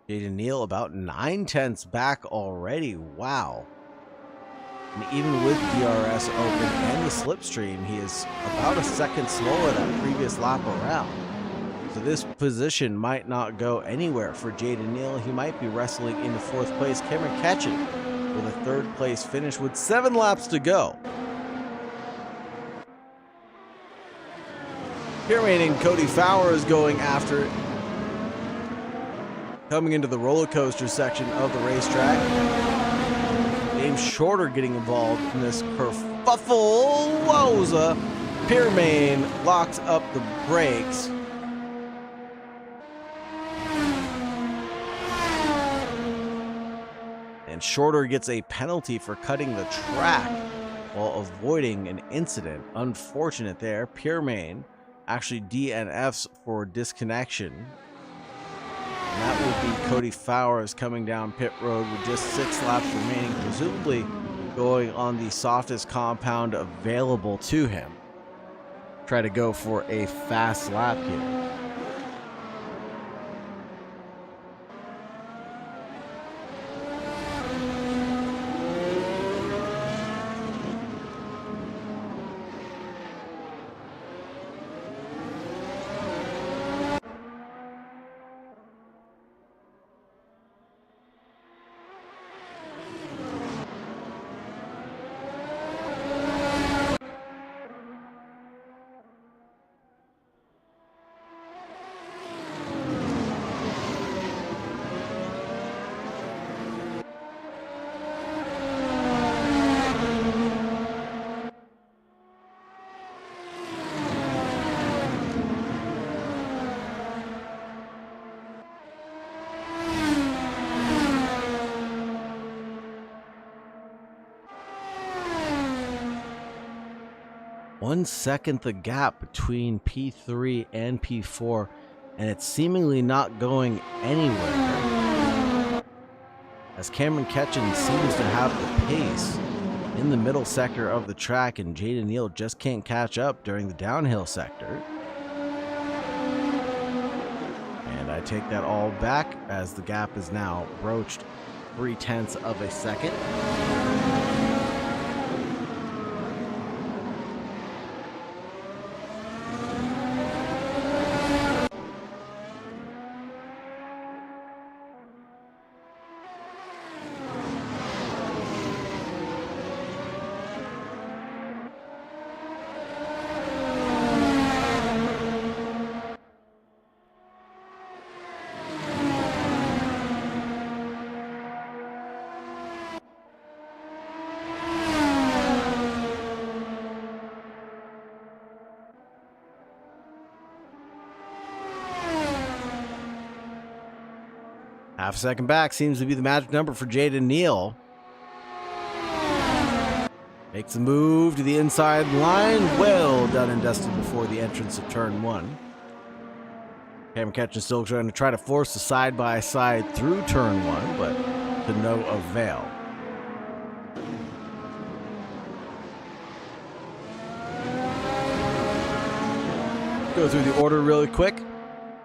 Jaden Neal about 9/10 back already. Wow. And even with DRS open and the slipstream, he is about a second slower than previous lap around. So this position might not go anywhere for Jaden Neal. He might be wrestling into fourth place. Cameron Ketchen with a third place finish with 7 laps to go. Here remaining, Cody Fowler is going after it. Coming into the roller coaster section of the racetrack. James Shorter getting involved in this kerfuffle. Wowza. Piermain locks up the brakes. And Shorter gets a penalty for cutting the track while avoiding an incident. Unfortunate there. Piermain actually DNFs for disconnection. And that would be Cody Fowers coming down pit road with just 6 laps remaining, presumably going on the softest compound available to him. Try to go for a fast lap here. One second the gap between P3 and P4, and it's seemingly not going anywhere, as Cameron Ketchen seems to have the pace in the middle sector of the track, and Jaden Neal just can't catch up during the downhill sector. And I take that all back, as the gap is now broached 0.3 of a second. Half a second back seems to be the magic number for Jaden Neal. Makes the move to the inside line. Well done and dusted before the entrance of turn 1. Cameron Ketchen still trying to force the side-by-side through turn 1, but to no avail. Go through the order really quick.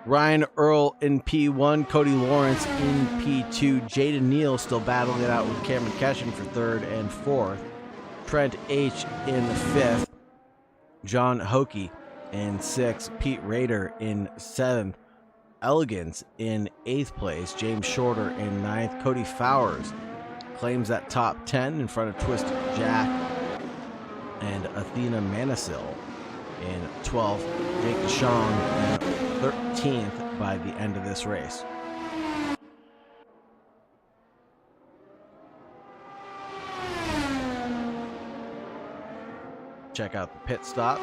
Ryan Earl in P1, Cody Lawrence in P2, Jaden Neal still battling it out with Cameron Ketchen for 3rd and 4th, Trent H in 5th, John Hokie in 6th, Pete Rader in 7th, Elegance in 8th place, James Shorter in 9th, Cody Fowers claims that top 10 in front of Twisted Jack and Athena Manisil in 12th, Jake DeShong in 13th by the end of this race. Check out the pit stops.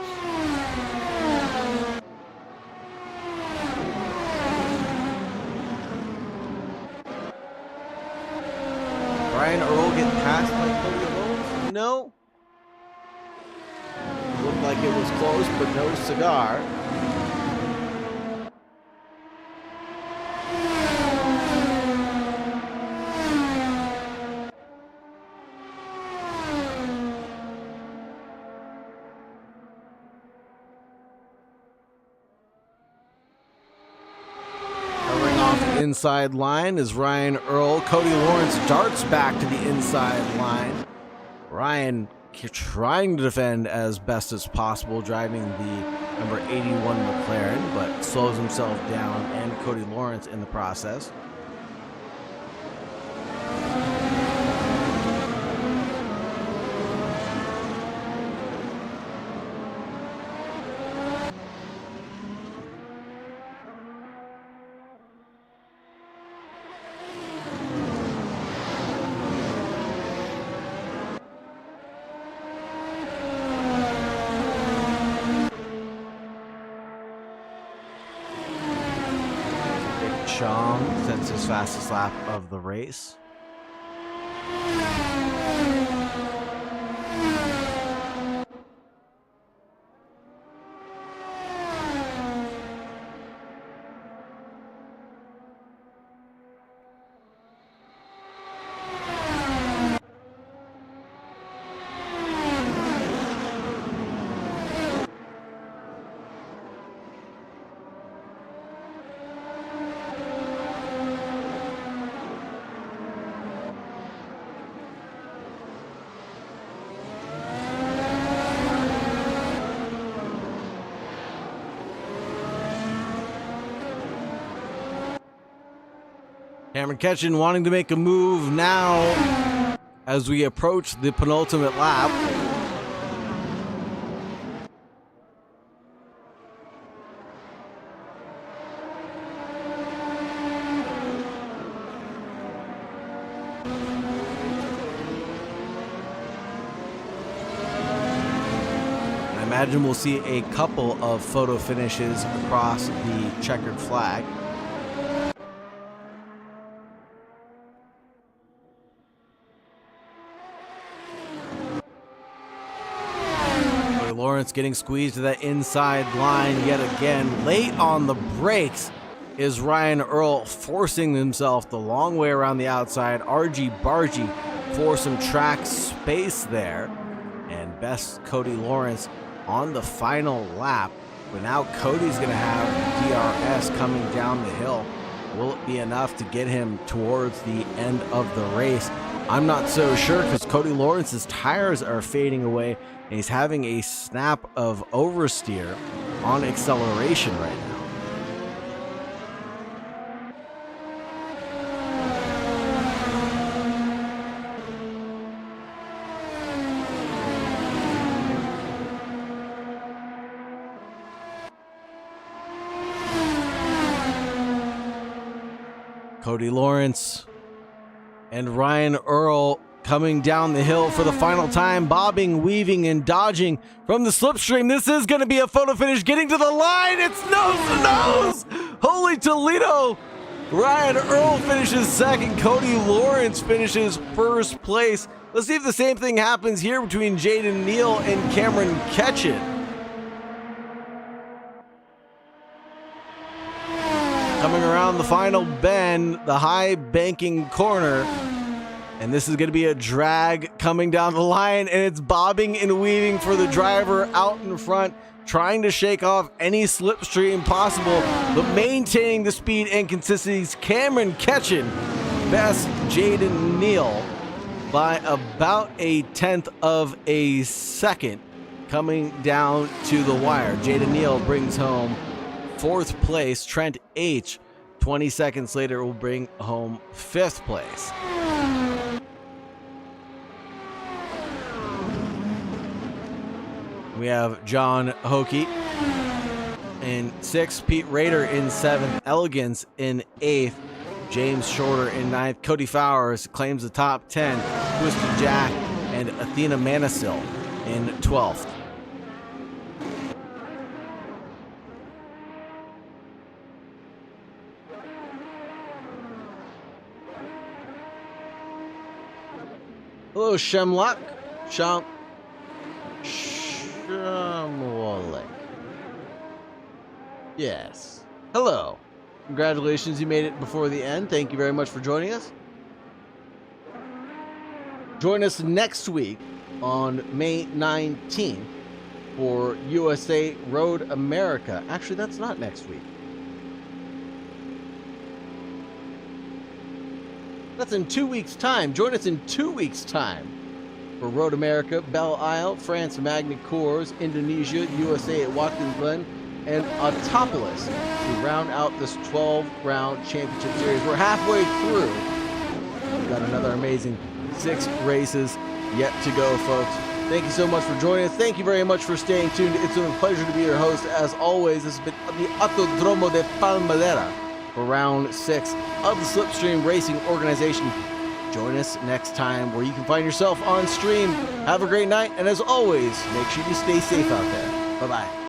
Brian Earl get passed by Cody Lawrence? No. Looked like it was close, but no cigar. Inside line is Ryan Earl. Cody Lawrence darts back to the inside line. Ryan trying to defend as best as possible, driving the number 81 McLaren, but slows himself down, and Cody Lawrence in the process. Chong sets his fastest lap of the race. Cameron Ketchen wanting to make a move now as we approach the penultimate lap. I imagine we'll see a couple of photo finishes across the checkered flag. Lawrence getting squeezed to that inside line yet again. Late on the brakes is Ryan Earl, forcing himself the long way around the outside. RG Bargy for some track space there. And best Cody Lawrence on the final lap. But now Cody's going to have DRS coming down the hill. Will it be enough to get him towards the end of the race? I'm not so sure, because Cody Lawrence's tires are fading away and he's having a snap of oversteer on acceleration right now. Cody Lawrence and Ryan Earl coming down the hill for the final time, bobbing, weaving, and dodging from the slipstream. This is going to be a photo finish, getting to the line. It's nose to nose. Holy Toledo. Ryan Earl finishes second. Cody Lawrence finishes first place. Let's see if the same thing happens here between Jaden Neal and Cameron Ketchen. Coming around the final bend, the high banking corner. And this is going to be a drag coming down the line, and it's bobbing and weaving for the driver out in front, trying to shake off any slipstream possible, but maintaining the speed and consistency. Cameron Ketchen, best Jaden Neal by about a tenth of a second. coming down to the wire. Jada Neal brings home 4th place. Trent H., 20 seconds later, will bring home 5th place. We have John Hokie in 6th, Pete Rader in 7th, Elegance in 8th, James Shorter in 9th, Cody Fowers claims the top 10, Twisted Jack and Athena Manisil in 12th. Hello, Shemlock. Shamwalek. Yes. Hello. Congratulations, you made it before the end. Thank you very much for joining us. Join us next week on May 19th for USA Road America. Actually, that's not next week. That's in 2 weeks' time. Join us in 2 weeks' time for Road America, Belle Isle, France Magny Cours, Indonesia, USA at Watkins Glen, and Autopolis to round out this 12-round championship series. We're halfway through. We've got another amazing 6 races yet to go, folks. Thank you so much for joining us. Thank you very much for staying tuned. It's been a pleasure to be your host. As always, this has been the Autodromo de Palmadera for round 6 of the Slipstream Racing Organization. Join us next time where you can find yourself on stream. Have a great night, and as always, make sure you stay safe out there. Bye-bye.